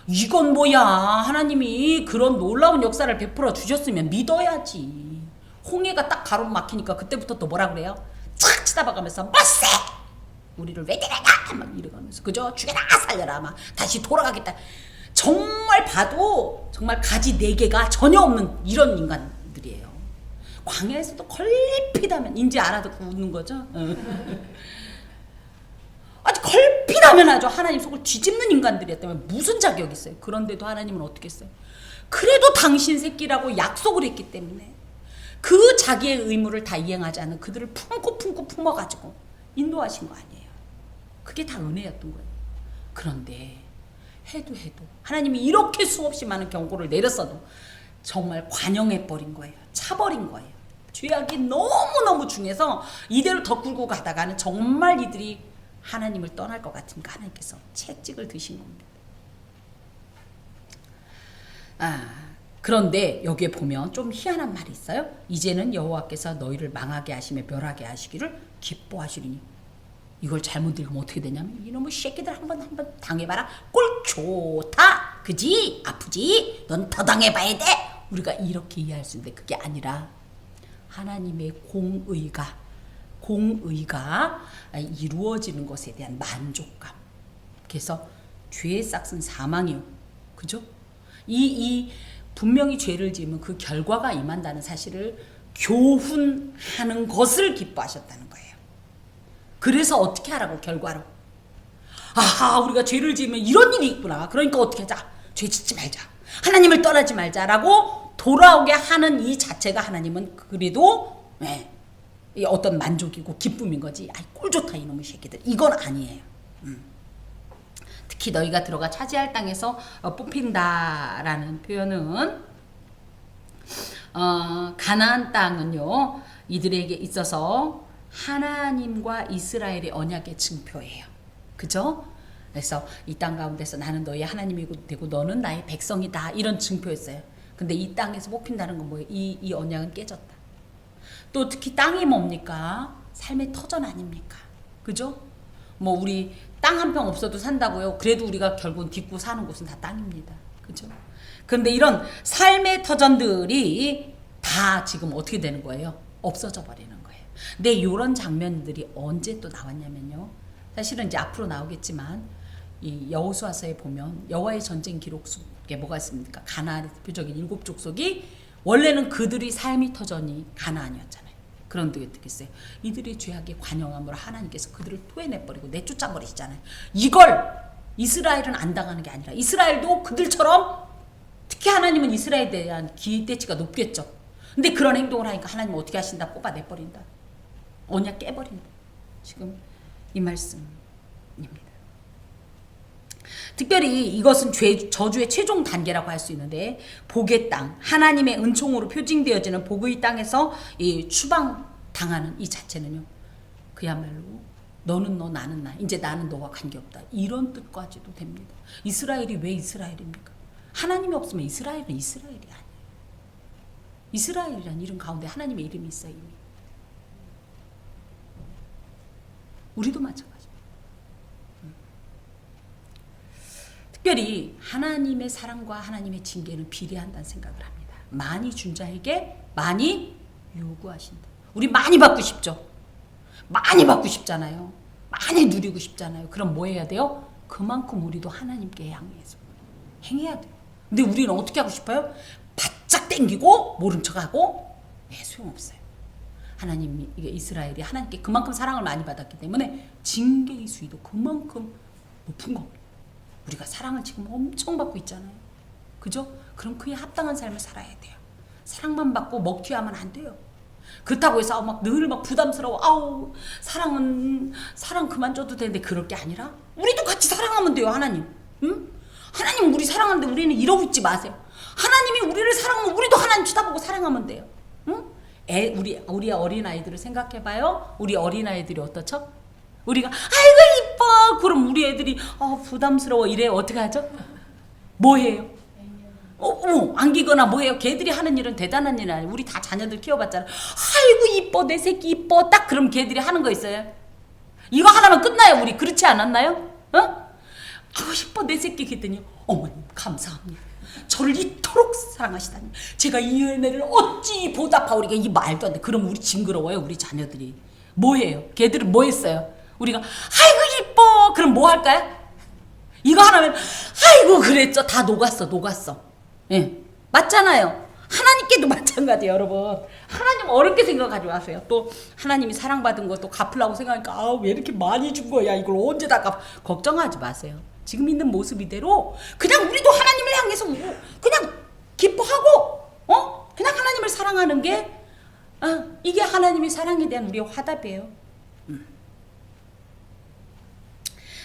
이건 뭐야? 하나님이 그런 놀라운 역사를 베풀어 주셨으면 믿어야지. 홍해가 딱 가로막히니까 그때부터 또 뭐라 그래요? 착 치다박으면서 머세! 우리를 왜 데려가? 막 이러면서 그죠? 죽여라 살려라 막 다시 돌아가겠다. 정말 봐도 정말 가지 4개가 전혀 없는 이런 인간들이에요. 광야에서도 걸핏하면 인지 알아듣고 웃는 거죠. 아주 걸핏하면 아주 하나님 속을 뒤집는 인간들이었다면 무슨 자격이 있어요. 그런데도 하나님은 어떻게 했어요? 그래도 당신 새끼라고 약속을 했기 때문에 그 자기의 의무를 다 이행하지 않는 그들을 품고 품어가지고 인도하신 거 아니에요. 그게 다 은혜였던 거예요. 그런데 해도 하나님이 이렇게 수없이 많은 경고를 내렸어도 정말 관영해버린 거예요. 차버린 거예요. 죄악이 너무너무 중해서 이대로 더 끌고 가다가는 정말 이들이 하나님을 떠날 것 같으니까 하나님께서 채찍을 드신 겁니다. 그런데 여기에 보면 좀 희한한 말이 있어요. 이제는 여호와께서 너희를 망하게 하시며 멸하게 하시기를 기뻐하시리니. 이걸 잘못 읽으면 어떻게 되냐면 이놈의 새끼들 한번 당해봐라. 꼴 좋다. 그지? 아프지? 넌 더 당해봐야 돼. 우리가 이렇게 이해할 수 있는데 그게 아니라 하나님의 공의가 이루어지는 것에 대한 만족감. 그래서 죄의 싹은 사망이요. 그죠? 분명히 죄를 지으면 그 결과가 임한다는 사실을 교훈하는 것을 기뻐하셨다는 거예요. 그래서 어떻게 하라고 결과로. 아하, 우리가 죄를 지으면 이런 일이 있구나. 그러니까 어떻게 하자. 죄 짓지 말자. 하나님을 떠나지 말자라고 돌아오게 하는 이 자체가 하나님은 그래도 어떤 만족이고 기쁨인 거지. 아이 꼴 좋다 이놈의 새끼들. 이건 아니에요. 특히 너희가 들어가 차지할 땅에서 뽑힌다라는 표현은 가나안 땅은요 이들에게 있어서 하나님과 이스라엘의 언약의 증표예요. 그죠? 그래서 이 땅 가운데서 나는 너희 하나님이 되고 너는 나의 백성이다 이런 증표였어요. 근데 이 땅에서 뽑힌다는 건 뭐예요? 이 언약은 깨졌다. 또 특히 땅이 뭡니까? 삶의 터전 아닙니까? 그죠? 뭐 우리 땅 한 평 없어도 산다고요. 그래도 우리가 결국은 딛고 사는 곳은 다 땅입니다. 그죠? 그런데 이런 삶의 터전들이 다 지금 어떻게 되는 거예요? 없어져 버리는 거예요. 근데 이런 장면들이 언제 또 나왔냐면요. 사실은 이제 앞으로 나오겠지만 이 여호수아서에 보면 여호와의 전쟁 기록 속에 뭐가 있습니까? 가나안의 대표적인 7 족속이 원래는 그들의 삶이 터전이 가나안이었잖아요. 그런데 어떻게 했어요? 이들의 죄악의 관영함으로 하나님께서 그들을 토해내버리고 내쫓아버리시잖아요. 이걸 이스라엘은 안 당하는 게 아니라 이스라엘도 그들처럼, 특히 하나님은 이스라엘에 대한 기대치가 높겠죠. 근데 그런 행동을 하니까 하나님은 어떻게 하신다? 뽑아내버린다. 언약 깨버린다. 지금 이 말씀입니다. 특별히 이것은 저주의 최종 단계라고 할 수 있는데, 복의 땅, 하나님의 은총으로 표징되어지는 복의 땅에서 이 추방당하는 이 자체는요, 그야말로 너는 너 나는 나, 이제 나는 너와 관계없다, 이런 뜻까지도 됩니다. 이스라엘이 왜 이스라엘입니까? 하나님이 없으면 이스라엘은 이스라엘이 아니에요. 이스라엘이란 이름 가운데 하나님의 이름이 있어요. 이미. 우리도 마찬가지입니다. 특별히 하나님의 사랑과 하나님의 징계는 비례한다는 생각을 합니다. 많이 준 자에게 많이 요구하신다. 우리 많이 받고 싶죠? 많이 받고 싶잖아요. 많이 누리고 싶잖아요. 그럼 뭐 해야 돼요? 그만큼 우리도 하나님께 향해서 행해야 돼요. 근데 우리는 어떻게 하고 싶어요? 바짝 땡기고 모른 척하고, 소용없어요. 하나님이, 이스라엘이 하나님께 그만큼 사랑을 많이 받았기 때문에 징계의 수위도 그만큼 높은 겁니다. 우리가 사랑을 지금 엄청 받고 있잖아요. 그죠? 그럼 그에 합당한 삶을 살아야 돼요. 사랑만 받고 먹튀하면 안 돼요. 그렇다고 해서 늘 부담스러워. 아우, 사랑 그만 줘도 되는데, 그럴 게 아니라 우리도 같이 사랑하면 돼요. 하나님. 응? 하나님 우리 사랑하는데 우리는 이러고 있지 마세요. 하나님이 우리를 사랑하면 우리도 하나님 쳐다보고 사랑하면 돼요. 응? 우리 어린아이들을 생각해봐요. 우리 어린아이들이 어떻죠? 우리가 아이고 이뻐, 그럼 우리 애들이 부담스러워 이래 어떻게 하죠? 뭐 해요? 안기거나 뭐 해요? 걔들이 하는 일은 대단한 일 아니에요. 우리 다 자녀들 키워봤잖아. 아이고 이뻐, 내 새끼 이뻐, 딱 그럼 걔들이 하는 거 있어요? 이거 하나면 끝나요. 우리 그렇지 않았나요? 아우 이뻐 내 새끼 그랬더니, 어머님 감사합니다. 저를 이토록 사랑하시다니 제가 이 은혜를 어찌 보답하오리까. 이 말도 안 돼. 그럼 우리 징그러워요. 우리 자녀들이 뭐 해요? 걔들은 뭐 했어요? 우리가 아이고 이뻐 그럼 뭐 할까요? 이거 하나면 아이고 그랬죠. 다 녹았어. 예, 맞잖아요. 하나님께도 마찬가지예요. 여러분, 하나님 어렵게 생각하지 마세요. 또 하나님이 사랑받은 것도 갚으려고 생각하니까 왜 이렇게 많이 준 거야, 이걸 언제 다 걱정하지 마세요. 지금 있는 모습 이대로 그냥 우리도 하나님을 향해서 그냥 기뻐하고 그냥 하나님을 사랑하는 게 이게 하나님의 사랑에 대한 우리의 화답이에요.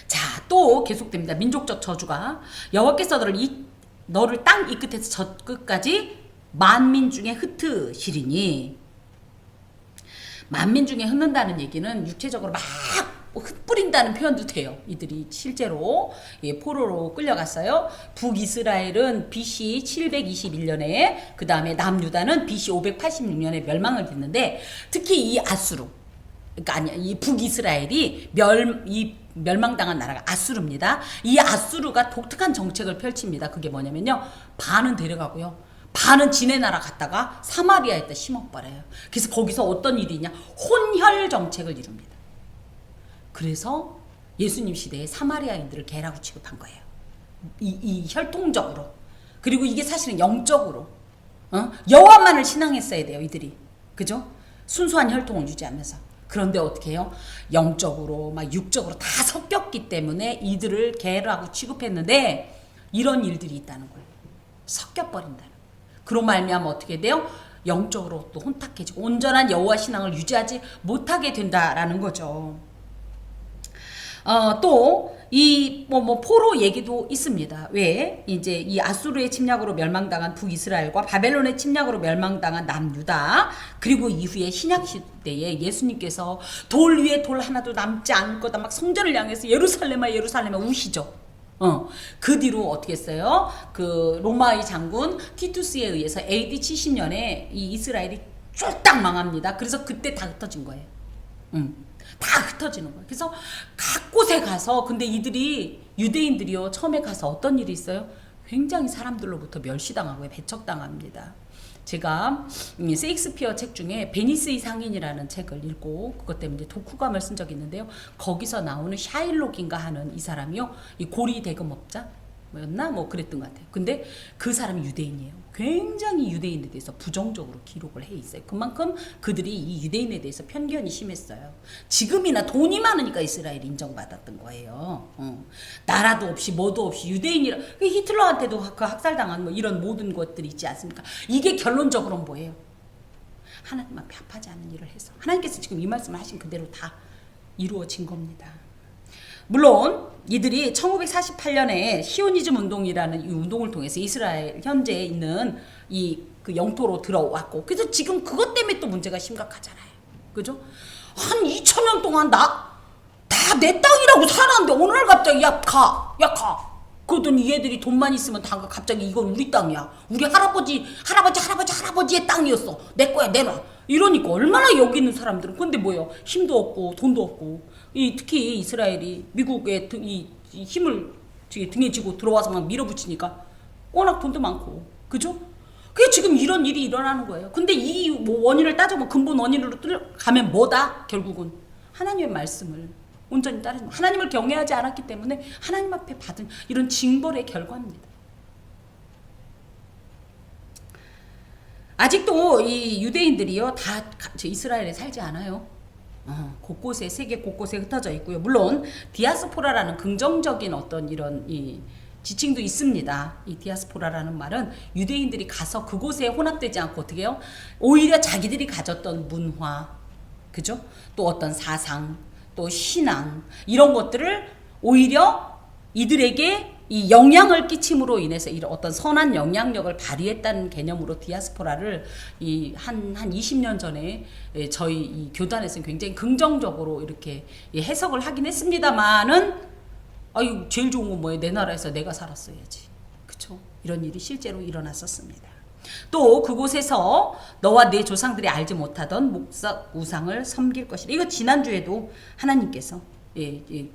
자, 또 계속됩니다. 민족적 저주가, 여호와께서 너를 땅 이 끝에서 저 끝까지 만민 중에 흩으시리니. 만민 중에 흩는다는 얘기는 육체적으로 막 흩뿌린다는 표현도 돼요. 이들이 실제로 포로로 끌려갔어요. 북이스라엘은 BC 721년에, 그 다음에 남유다는 BC 586년에 멸망을 했는데, 특히 이 아수르, 그러니까 이 북이스라엘이 멸망당한 나라가 아수르입니다. 이 아수르가 독특한 정책을 펼칩니다. 그게 뭐냐면요, 반은 데려가고요, 반은 지네 나라 갔다가 사마리아에다 심어버려요. 그래서 거기서 어떤 일이 있냐, 혼혈 정책을 이룹니다. 그래서 예수님 시대에 사마리아인들을 개라고 취급한 거예요. 이 혈통적으로. 그리고 이게 사실은 영적으로 여호와만을 신앙했어야 돼요, 이들이. 그죠? 순수한 혈통을 유지하면서. 그런데 어떻게 해요? 영적으로 막 육적으로 다 섞였기 때문에 이들을 개라고 취급했는데, 이런 일들이 있다는 거예요. 섞여버린다는 거예요. 그로 말미암아 어떻게 돼요? 영적으로 또 혼탁해지고 온전한 여호와 신앙을 유지하지 못하게 된다라는 거죠. 또 이 포로 얘기도 있습니다. 왜? 이제 이 아수르의 침략으로 멸망당한 북이스라엘과 바벨론의 침략으로 멸망당한 남유다, 그리고 이후에 신약 시대에 예수님께서 돌 위에 돌 하나도 남지 않을 거다 막 성전을 향해서 예루살렘아 우시죠. 그 뒤로 어떻게 했어요? 그 로마의 장군 티투스에 의해서 AD 70년에 이 이스라엘이 쫄딱 망합니다. 그래서 그때 다 흩어진 거예요. 다 흩어지는 거예요. 그래서 각 곳에 가서, 근데 이들이, 유대인들이요, 처음에 가서 어떤 일이 있어요? 굉장히 사람들로부터 멸시당하고 배척당합니다. 제가 세익스피어 책 중에 베니스의 상인이라는 책을 읽고 그것 때문에 독후감을 쓴 적이 있는데요. 거기서 나오는 샤일록인가 하는 이 사람이요, 이 고리 대금업자, 뭐였나? 뭐 그랬던 것 같아요. 근데 그 사람이 유대인이에요. 굉장히 유대인에 대해서 부정적으로 기록을 해 있어요. 그만큼 그들이 이 유대인에 대해서 편견이 심했어요. 지금이나 돈이 많으니까 이스라엘이 인정받았던 거예요. 나라도 없이 뭐도 없이 유대인이라, 히틀러한테도 그 학살당한 뭐 이런 모든 것들이 있지 않습니까? 이게 결론적으로는 뭐예요? 하나님 앞에 합하지 않은 일을 해서 하나님께서 지금 이 말씀을 하신 그대로 다 이루어진 겁니다. 물론 이들이 1948년에 시오니즘 운동이라는 이 운동을 통해서 이스라엘 현재 있는 이 그 영토로 들어왔고, 그래서 지금 그것 때문에 또 문제가 심각하잖아요. 그죠? 한 2000년 동안 다 내 땅이라고 살았는데 오늘 갑자기 야 가. 그러더니 얘들이 돈만 있으면 다 갑자기 이건 우리 땅이야. 우리 할아버지의 땅이었어. 내 거야, 내놔. 이러니까 얼마나 여기 있는 사람들은. 근데 뭐예요? 힘도 없고 돈도 없고. 특히 이스라엘이 미국의 이 힘을 등에 지고 들어와서 막 밀어붙이니까 워낙 돈도 많고. 그죠? 그게 지금 이런 일이 일어나는 거예요. 근데 이 뭐 원인을 따져보면 근본 원인으로 가면 뭐다? 결국은 하나님의 말씀을 온전히 따르지, 하나님을 경외하지 않았기 때문에 하나님 앞에 받은 이런 징벌의 결과입니다. 아직도 이 유대인들이요 다 이스라엘에 살지 않아요. 곳곳에, 세계 곳곳에 흩어져 있고요. 물론 디아스포라라는 긍정적인 어떤 이런 이 지칭도 있습니다. 이 디아스포라라는 말은 유대인들이 가서 그곳에 혼합되지 않고 어떻게 해요? 오히려 자기들이 가졌던 문화, 그죠? 또 어떤 사상, 또 신앙, 이런 것들을 오히려 이들에게 이 영향을 끼침으로 인해서 이런 어떤 선한 영향력을 발휘했다는 개념으로 디아스포라를 한 20년 전에 저희 이 교단에서는 굉장히 긍정적으로 이렇게 해석을 하긴 했습니다만은, 아유, 제일 좋은 건 뭐예요? 내 나라에서 내가 살았어야지. 그쵸? 이런 일이 실제로 일어났었습니다. 또 그곳에서 너와 내 조상들이 알지 못하던 목석 우상을 섬길 것이다. 이거 지난주에도 하나님께서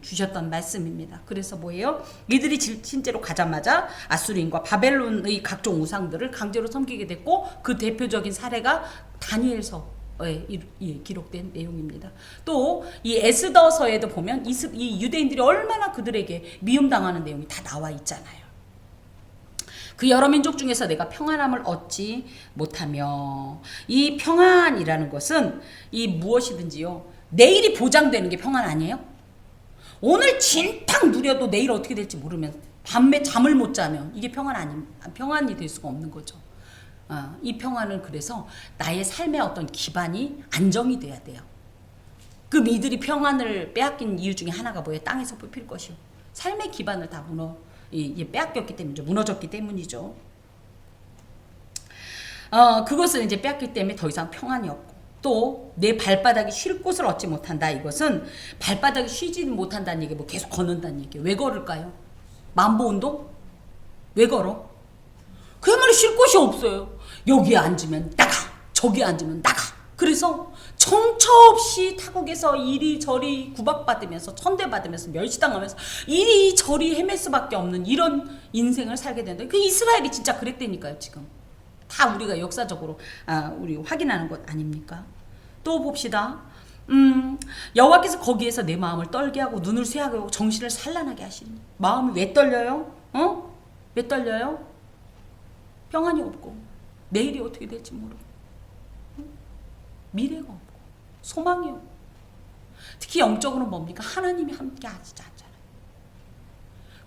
주셨던 말씀입니다. 그래서 뭐예요? 이들이 실제로 가자마자 아수리인과 바벨론의 각종 우상들을 강제로 섬기게 됐고, 그 대표적인 사례가 다니엘서에 기록된 내용입니다. 또 이 에스더서에도 보면 이 유대인들이 얼마나 그들에게 미움당하는 내용이 다 나와 있잖아요. 그 여러 민족 중에서 내가 평안함을 얻지 못하며, 이 평안이라는 것은 이 무엇이든지요, 내일이 보장되는 게 평안 아니에요? 오늘 진탕 누려도 내일 어떻게 될지 모르면 밤에 잠을 못 자면 이게 평안이 될 수가 없는 거죠. 이 평안은 그래서 나의 삶의 어떤 기반이 안정이 돼야 돼요. 그럼 이들이 평안을 빼앗긴 이유 중에 하나가 뭐예요? 땅에서 뽑힐 것이요. 삶의 기반을 다 빼앗겼기 때문이죠. 무너졌기 때문이죠. 그것을 이제 빼앗기 때문에 더 이상 평안이 없고, 또 내 발바닥이 쉴 곳을 얻지 못한다. 이것은 발바닥이 쉬지 못한다는 얘기, 뭐 계속 걷는다는 얘기예요. 왜 걸을까요? 만보 운동? 왜 걸어? 그야말로 쉴 곳이 없어요. 여기에 앉으면 나가, 저기에 앉으면 나가. 그래서 정처 없이 타국에서 이리저리 구박받으면서 천대받으면서 멸시당하면서 이리저리 헤맬 수밖에 없는 이런 인생을 살게 된다. 그 이스라엘이 진짜 그랬다니까요. 지금 다 우리가 역사적으로 우리 확인하는 것 아닙니까? 또 봅시다. 여호와께서 거기에서 내 마음을 떨게 하고 눈을 쇠하게 하고 정신을 산란하게 하시니. 마음이 왜 떨려요? 왜 떨려요? 평안이 없고 내일이 어떻게 될지 모르고 미래가 없고 소망이 없고, 특히 영적으로는 뭡니까? 하나님이 함께 하시지 않잖아요.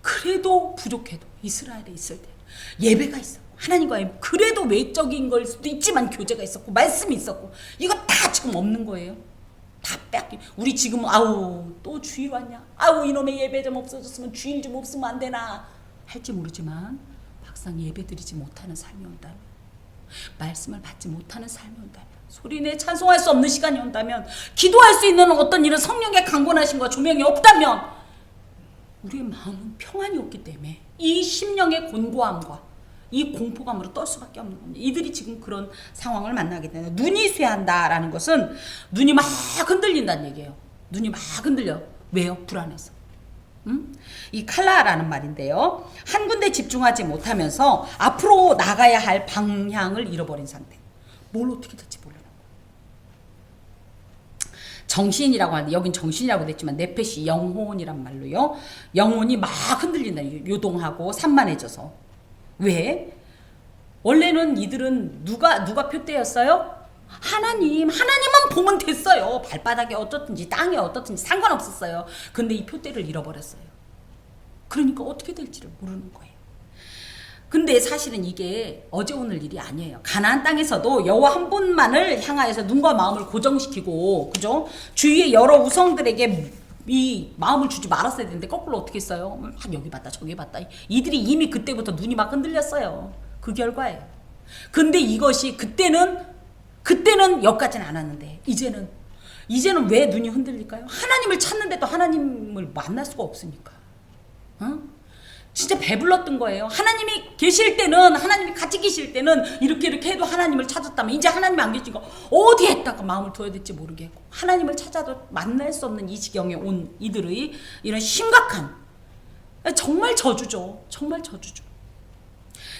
그래도 부족해도 이스라엘에 있을 때 예배가 있었고 하나님과의 그래도 외적인 걸 수도 있지만 교제가 있었고 말씀이 있었고, 이거 다 지금 없는 거예요. 다 뺏기. 우리 지금 아우 또 주일 왔냐? 아우 이놈의 예배 좀 없어졌으면 주일 좀 없으면 안 되나 할지 모르지만, 막상 예배 드리지 못하는 삶이 온다면, 말씀을 받지 못하는 삶이 온다면, 소리내 찬송할 수 없는 시간이 온다면, 기도할 수 있는 어떤 이런 성령의 강권하심과 조명이 없다면, 우리의 마음은 평안이 없기 때문에 이 심령의 곤고함과 이 공포감으로 떨 수밖에 없는 겁니다. 이들이 지금 그런 상황을 만나게 되는, 눈이 쇠한다라는 것은 눈이 막 흔들린다는 얘기예요. 눈이 막 흔들려. 왜요? 불안해서. 이 칼라라는 말인데요, 한 군데 집중하지 못하면서 앞으로 나가야 할 방향을 잃어버린 상태. 뭘 어떻게 될지 몰라요. 정신이라고 하는데 여긴 정신이라고 됐지만 네펫이 영혼이란 말로요. 영혼이 막 흔들린다. 요동하고 산만해져서. 왜? 원래는 이들은 누가 표대였어요? 하나님만 보면 됐어요. 발바닥에 어떻든지 땅에 어떻든지 상관없었어요. 근데 이 표대를 잃어버렸어요. 그러니까 어떻게 될지를 모르는 거예요. 근데 사실은 이게 어제 오늘 일이 아니에요. 가나안 땅에서도 여호와 한 분만을 향하여서 눈과 마음을 고정시키고, 그죠? 주위의 여러 우성들에게 이 마음을 주지 말았어야 되는데 거꾸로 어떻게 했어요? 여기 봤다 저기 봤다. 이들이 이미 그때부터 눈이 막 흔들렸어요. 그 결과예요. 근데 이것이 그때는 여기까지는 않았는데 이제는 왜 눈이 흔들릴까요? 하나님을 찾는데도 하나님을 만날 수가 없으니까. 진짜 배불렀던 거예요. 하나님이 계실 때는, 하나님이 같이 계실 때는 이렇게 해도 하나님을 찾았다면, 이제 하나님이 안 계시니까 어디에 했다가 마음을 둬야 될지 모르겠고, 하나님을 찾아도 만날 수 없는 이 지경에 온 이들의 이런 심각한, 정말 저주죠. 정말 저주죠.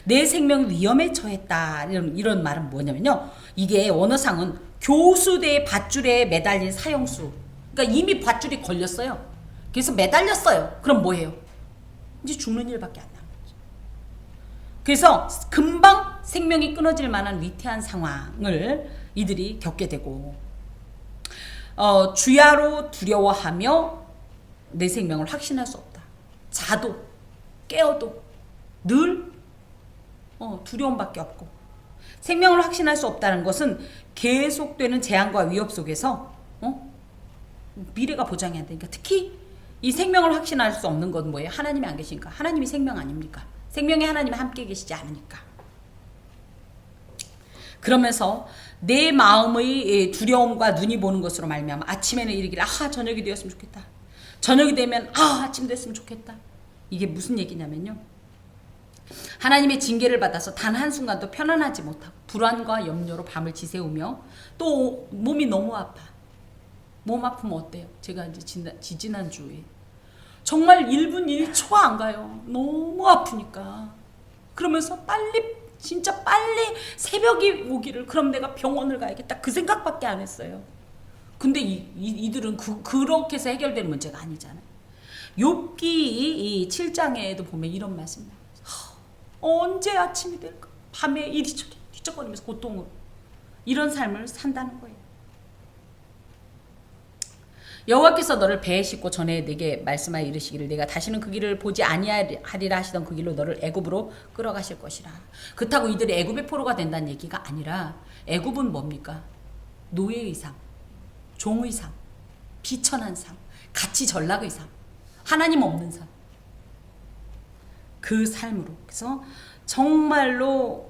내 생명 위험에 처했다. 이런 말은 뭐냐면요. 이게 원어상은 교수대의 밧줄에 매달린 사형수. 그러니까 이미 밧줄이 걸렸어요. 그래서 매달렸어요. 그럼 뭐예요? 이제 죽는 일밖에 안 남은 거죠. 그래서 금방 생명이 끊어질 만한 위태한 상황을 이들이 겪게 되고, 주야로 두려워하며 내 생명을 확신할 수 없다. 자도 깨어도 늘 두려움밖에 없고, 생명을 확신할 수 없다는 것은 계속되는 재앙과 위협 속에서 미래가 보장이 안 되니까, 특히 이 생명을 확신할 수 없는 건 뭐예요? 하나님이 안 계시니까. 하나님이 생명 아닙니까? 생명의 하나님이 함께 계시지 않으니까. 그러면서 내 마음의 두려움과 눈이 보는 것으로 말미암아 아침에는 이르기를 저녁이 되었으면 좋겠다. 저녁이 되면 아침 됐으면 좋겠다. 이게 무슨 얘기냐면요. 하나님의 징계를 받아서 단 한순간도 편안하지 못하고 불안과 염려로 밤을 지새우며 또 몸이 너무 아파. 몸 아프면 어때요? 제가 이제 지지난주에 정말 1분 1초 안 가요. 너무 아프니까. 그러면서 진짜 빨리 새벽이 오기를, 그럼 내가 병원을 가야겠다. 그 생각밖에 안 했어요. 근데 이들은 그렇게 해서 해결되는 문제가 아니잖아요. 욥기 7장에도 보면 이런 말씀이 나와요. 언제 아침이 될까? 밤에 이리저리 뒤척거리면서 고통으로 이런 삶을 산다는 거예요. 여호와께서 너를 배에 싣고 전에 내게 말씀하여 이르시기를 내가 다시는 그 길을 보지 아니하리라 하시던 그 길로 너를 애굽으로 끌어가실 것이라. 그렇다고 이들이 애굽의 포로가 된다는 얘기가 아니라, 애굽은 뭡니까? 노예의 삶, 종의 삶, 비천한 삶, 가치 전락의 삶, 하나님 없는 삶, 그 삶으로. 그래서 정말로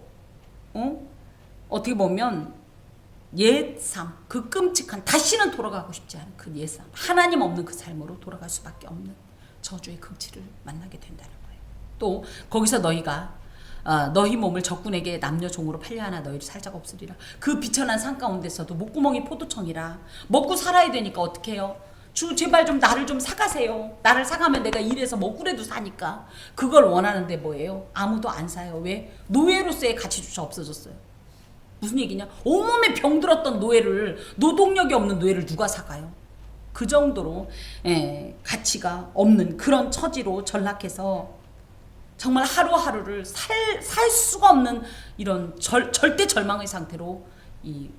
어떻게 보면 옛삶, 그 끔찍한, 다시는 돌아가고 싶지 않은 그 옛삶, 하나님 없는 그 삶으로 돌아갈 수밖에 없는 저주의 극치를 만나게 된다는 거예요. 또 거기서 너희가 너희 몸을 적군에게 남녀 종으로 팔려하나 너희를 살자가 없으리라. 그 비천한 산 가운데서도 목구멍이 포도청이라. 먹고 살아야 되니까 어떻게 해요? 주 제발 좀 나를 좀 사가세요. 나를 사가면 내가 일해서 먹으래도 사니까. 그걸 원하는데 뭐예요? 아무도 안 사요. 왜? 노예로서의 가치조차 없어졌어요. 무슨 얘기냐? 온몸에 병들었던 노예를, 노동력이 없는 노예를 누가 사가요? 그 정도로 가치가 없는 그런 처지로 전락해서 정말 하루하루를 살 수가 없는 이런 절대 절망의 상태로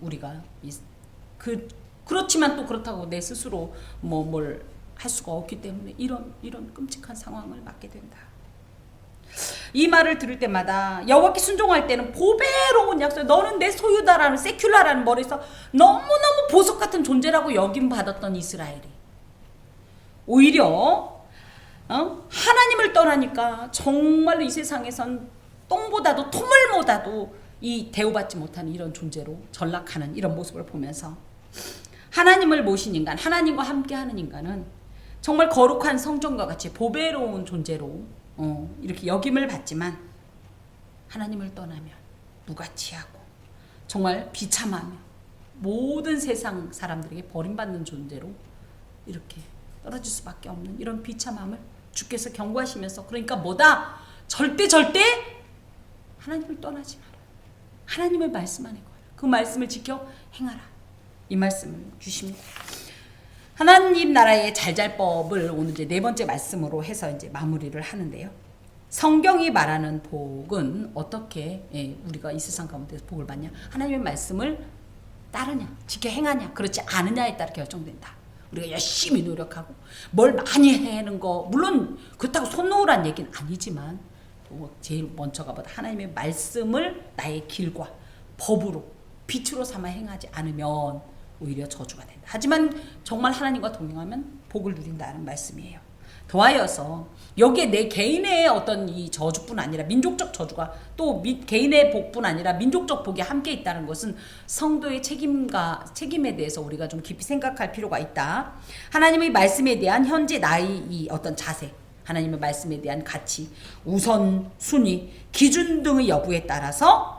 우리가 그렇지만 또 그렇다고 내 스스로 뭘 할 수가 없기 때문에 이런 끔찍한 상황을 맞게 된다. 이 말을 들을 때마다 여호와께 순종할 때는 보배로운 약속, 너는 내 소유다라는 세큘라라는 머리에서 너무너무 보석 같은 존재라고 여김받았던 이스라엘이 오히려 하나님을 떠나니까 정말로 이 세상에선 똥보다도 토물보다도 대우받지 못하는 이런 존재로 전락하는 이런 모습을 보면서, 하나님을 모신 인간, 하나님과 함께하는 인간은 정말 거룩한 성전과 같이 보배로운 존재로 이렇게 여김을 받지만, 하나님을 떠나면 무가치하고 정말 비참하며 모든 세상 사람들에게 버림받는 존재로 이렇게 떨어질 수밖에 없는 이런 비참함을 주께서 경고하시면서, 그러니까 뭐다? 절대 하나님을 떠나지 마라. 하나님의 말씀 안에 거하라. 그 말씀을 지켜 행하라. 이 말씀을 주십니다. 하나님 나라의 잘잘법을 오늘 이제 네 번째 말씀으로 해서 이제 마무리를 하는데요. 성경이 말하는 복은 어떻게 우리가 이 세상 가운데서 복을 받냐? 하나님의 말씀을 따르냐, 지켜 행하냐, 그렇지 않으냐에 따라 결정된다. 우리가 열심히 노력하고 뭘 많이 해는 거 물론 그렇다고 손 놓으란 얘기는 아니지만 제일 먼저가 보다 하나님의 말씀을 나의 길과 법으로 빛으로 삼아 행하지 않으면 오히려 저주가 된다. 하지만 정말 하나님과 동행하면 복을 누린다는 말씀이에요. 더하여서 여기에 내 개인의 어떤 이 저주뿐 아니라 민족적 저주가 또 개인의 복뿐 아니라 민족적 복이 함께 있다는 것은 성도의 책임에 대해서 우리가 좀 깊이 생각할 필요가 있다. 하나님의 말씀에 대한 현재 나의 이 어떤 자세, 하나님의 말씀에 대한 가치, 우선, 순위, 기준 등의 여부에 따라서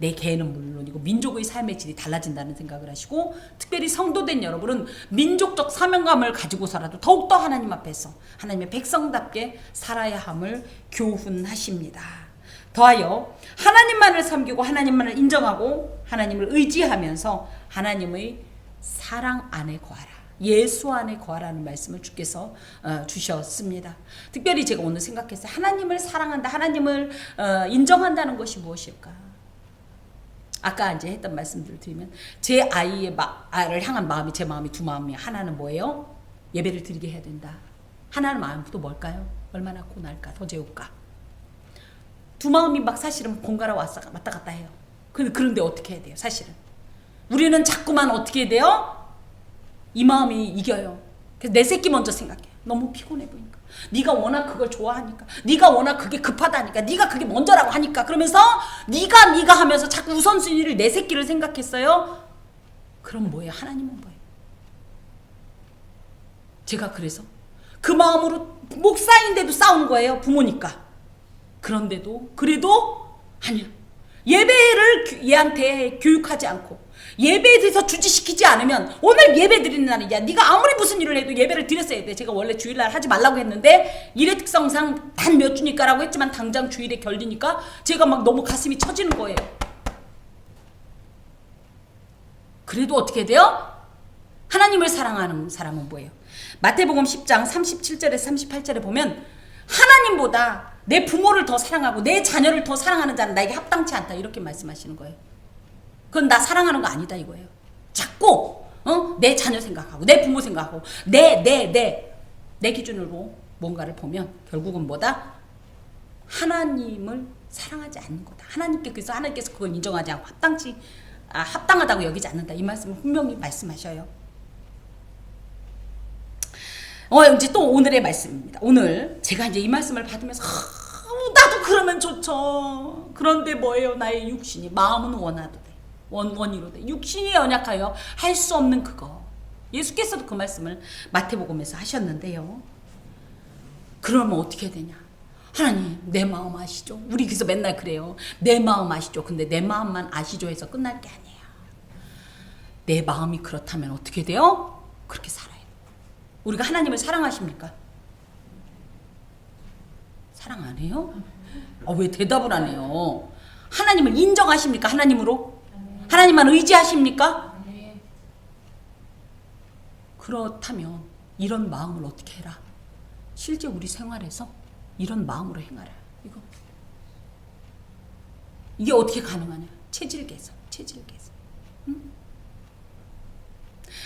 내 개인은 물론이고 민족의 삶의 질이 달라진다는 생각을 하시고, 특별히 성도된 여러분은 민족적 사명감을 가지고서라도 더욱더 하나님 앞에서 하나님의 백성답게 살아야 함을 교훈하십니다. 더하여 하나님만을 섬기고 하나님만을 인정하고 하나님을 의지하면서 하나님의 사랑 안에 거하라, 예수 안에 거하라는 말씀을 주께서 주셨습니다. 특별히 제가 오늘 생각했어요. 하나님을 사랑한다, 하나님을 인정한다는 것이 무엇일까? 아까 이제 했던 말씀들을 드리면 제 아이를 향한 마음이, 제 마음이 두 마음이, 하나는 뭐예요? 예배를 드리게 해야 된다. 하나는 마음이 또 뭘까요? 얼마나 고날까, 더 재울까. 두 마음이 막 사실은 번갈아 왔다 갔다 해요. 그런데 어떻게 해야 돼요? 사실은 우리는 자꾸만 어떻게 해야 돼요? 이 마음이 이겨요. 그래서 내 새끼 먼저 생각해. 너무 피곤해 보이니까, 네가 워낙 그걸 좋아하니까, 네가 워낙 그게 급하다니까, 네가 그게 먼저라고 하니까, 그러면서 네가 하면서 자꾸 우선순위를 내 새끼를 생각했어요. 그럼 뭐예요? 하나님은 뭐예요? 제가 그래서 그 마음으로 목사인데도 싸우는 거예요. 부모니까. 그런데도 그래도 아니야. 예배를 얘한테 교육하지 않고 예배에 대해서 주지시키지 않으면, 오늘 예배 드리는 날이야, 네가 아무리 무슨 일을 해도 예배를 드렸어야 돼. 제가 원래 주일날 하지 말라고 했는데 일의 특성상 단 몇 주니까 라고 했지만 당장 주일에 결리니까 제가 막 너무 가슴이 처지는 거예요. 그래도 어떻게 돼요? 하나님을 사랑하는 사람은 뭐예요? 마태복음 10장 37절에서 38절에 보면 하나님보다 내 부모를 더 사랑하고 내 자녀를 더 사랑하는 자는 나에게 합당치 않다, 이렇게 말씀하시는 거예요. 그건 나 사랑하는 거 아니다 이거예요. 자꾸 내 자녀 생각하고 내 부모 생각하고 내 기준으로 뭔가를 보면 결국은 뭐다? 하나님을 사랑하지 않는 거다. 하나님께서 그걸 인정하지 않고 합당하다고 여기지 않는다, 이 말씀을 분명히 말씀하셔요. 이제 또 오늘의 말씀입니다. 오늘 제가 이제 이 말씀을 받으면서 나도 그러면 좋죠. 그런데 뭐예요? 나의 육신이, 마음은 원하도 돼. 원이로 돼. 육신이 연약하여 할 수 없는 그거. 예수께서도 그 말씀을 마태복음에서 하셨는데요. 그러면 어떻게 해야 되냐? 하나님, 내 마음 아시죠? 우리 그래서 맨날 그래요. 내 마음 아시죠? 근데 내 마음만 아시죠 해서 끝날 게 아니에요. 내 마음이 그렇다면 어떻게 돼요? 그렇게 살아요. 우리가 하나님을 사랑하십니까? 사랑 안 해요? 왜 대답을 안 해요? 하나님을 인정하십니까? 하나님으로? 하나님만 의지하십니까? 그렇다면 이런 마음을 어떻게 해라? 실제 우리 생활에서 이런 마음으로 행하라. 이게 어떻게 가능하냐? 체질 개선. 응?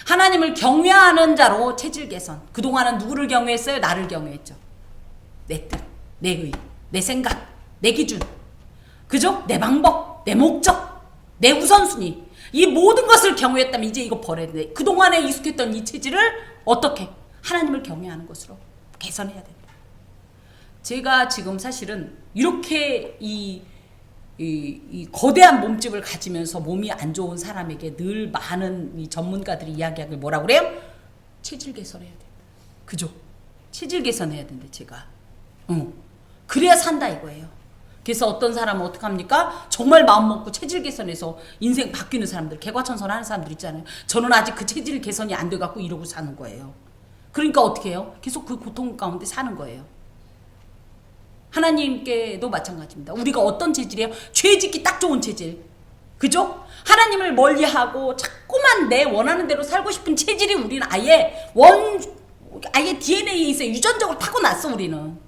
하나님을 경외하는 자로 체질 개선. 그동안은 누구를 경외했어요? 나를 경외했죠. 내 뜻, 내 의, 내 생각, 내 기준, 그죠? 내 방법, 내 목적, 내 우선순위, 이 모든 것을 경외했다면 이제 이거 버려야 돼. 그동안에 익숙했던 이 체질을 어떻게? 하나님을 경외하는 것으로 개선해야 된다. 제가 지금 사실은 이렇게 이 거대한 몸집을 가지면서 몸이 안 좋은 사람에게 늘 많은 이 전문가들이 이야기하길 뭐라고 그래요? 체질 개선해야 된다. 그죠? 체질 개선해야 된다, 제가. 그래야 산다 이거예요. 그래서 어떤 사람은 어떡합니까? 정말 마음 먹고 체질 개선해서 인생 바뀌는 사람들, 개과천선하는 사람들 있잖아요. 저는 아직 그 체질 개선이 안 돼갖고 이러고 사는 거예요. 그러니까 어떻게 해요? 계속 그 고통 가운데 사는 거예요. 하나님께도 마찬가지입니다. 우리가 어떤 체질이에요? 죄 짓기 딱 좋은 체질. 그죠? 하나님을 멀리하고 자꾸만 내 원하는 대로 살고 싶은 체질이 우리는 아예 DNA에 있어. 유전적으로 타고났어 우리는.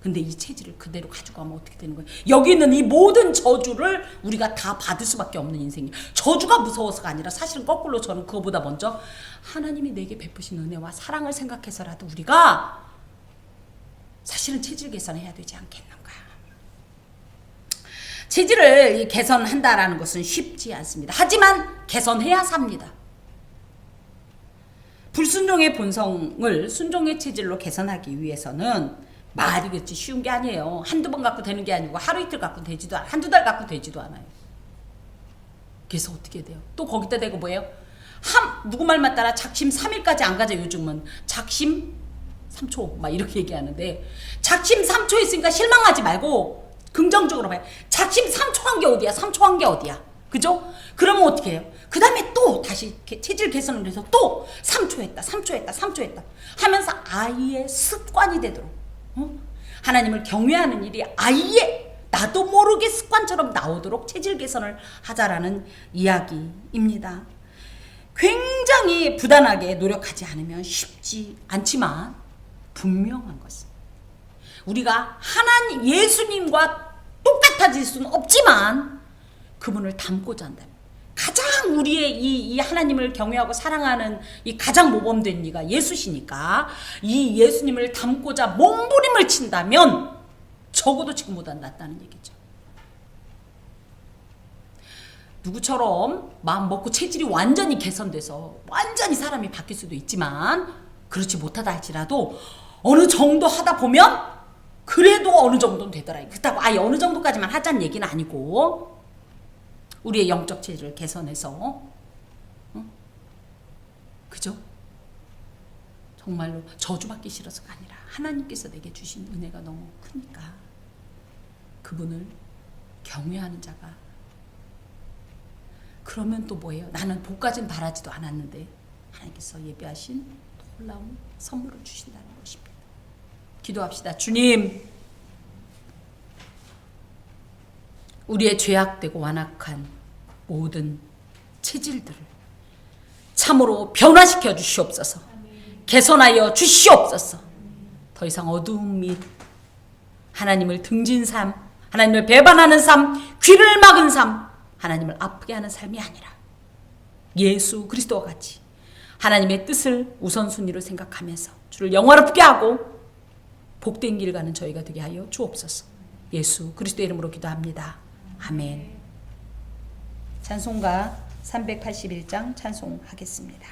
근데 이 체질을 그대로 가지고 가면 어떻게 되는 거예요? 여기 있는 이 모든 저주를 우리가 다 받을 수밖에 없는 인생이에요. 저주가 무서워서가 아니라 사실은 거꾸로 저는 그거보다 먼저 하나님이 내게 베푸신 은혜와 사랑을 생각해서라도 우리가 사실은 체질 개선해야 되지 않겠는가. 체질을 개선한다라는 것은 쉽지 않습니다. 하지만 개선해야 삽니다. 불순종의 본성을 순종의 체질로 개선하기 위해서는 말이 그렇지 쉬운 게 아니에요. 한두 번 갖고 되는 게 아니고 하루 이틀 갖고 되지도 않아요. 한두 달 갖고 되지도 않아요. 그래서 어떻게 돼요? 또 거기다 대고 뭐예요? 누구 말만 따라 작심 3일까지 안 가죠. 요즘은 작심 3초 막 이렇게 얘기하는데 작심 3초 있으니까 실망하지 말고 긍정적으로 봐요. 작심 3초 한 게 어디야? 3초 한 게 어디야? 그죠? 그러면 어떻게 해요? 그 다음에 또 다시 체질 개선을 해서 또 3초 했다 3초 했다 3초 했다 하면서 아예 습관이 되도록 하나님을 경외하는 일이 아예 나도 모르게 습관처럼 나오도록 체질 개선을 하자라는 이야기입니다. 굉장히 부단하게 노력하지 않으면 쉽지 않지만 분명한 것은 우리가 하나님 예수님과 똑같아질 수는 없지만 그분을 닮고자 한다면 가장 우리의 이 하나님을 경외하고 사랑하는 이 가장 모범된 이가 예수시니까 이 예수님을 닮고자 몸부림을 친다면 적어도 지금보다 낫다는 얘기죠. 누구처럼 마음 먹고 체질이 완전히 개선돼서 완전히 사람이 바뀔 수도 있지만 그렇지 못하다 할지라도 어느 정도 하다 보면 그래도 어느 정도는 되더라. 그렇다고 아예 어느 정도까지만 하자는 얘기는 아니고 우리의 영적 체질을 개선해서 그죠? 정말로 저주받기 싫어서가 아니라 하나님께서 내게 주신 은혜가 너무 크니까 그분을 경외하는 자가 그러면 또 뭐예요? 나는 복까지는 바라지도 않았는데 하나님께서 예비하신 놀라운 선물을 주신다는 것입니다. 기도합시다. 주님, 우리의 죄악되고 완악한 모든 체질들을 참으로 변화시켜 주시옵소서. 개선하여 주시옵소서. 더 이상 어두움 및 하나님을 등진 삶, 하나님을 배반하는 삶, 귀를 막은 삶, 하나님을 아프게 하는 삶이 아니라 예수 그리스도와 같이 하나님의 뜻을 우선순위로 생각하면서 주를 영화롭게 하고 복된 길 가는 저희가 되게 하여 주옵소서. 예수 그리스도의 이름으로 기도합니다. 아멘. 찬송가 381장 찬송하겠습니다.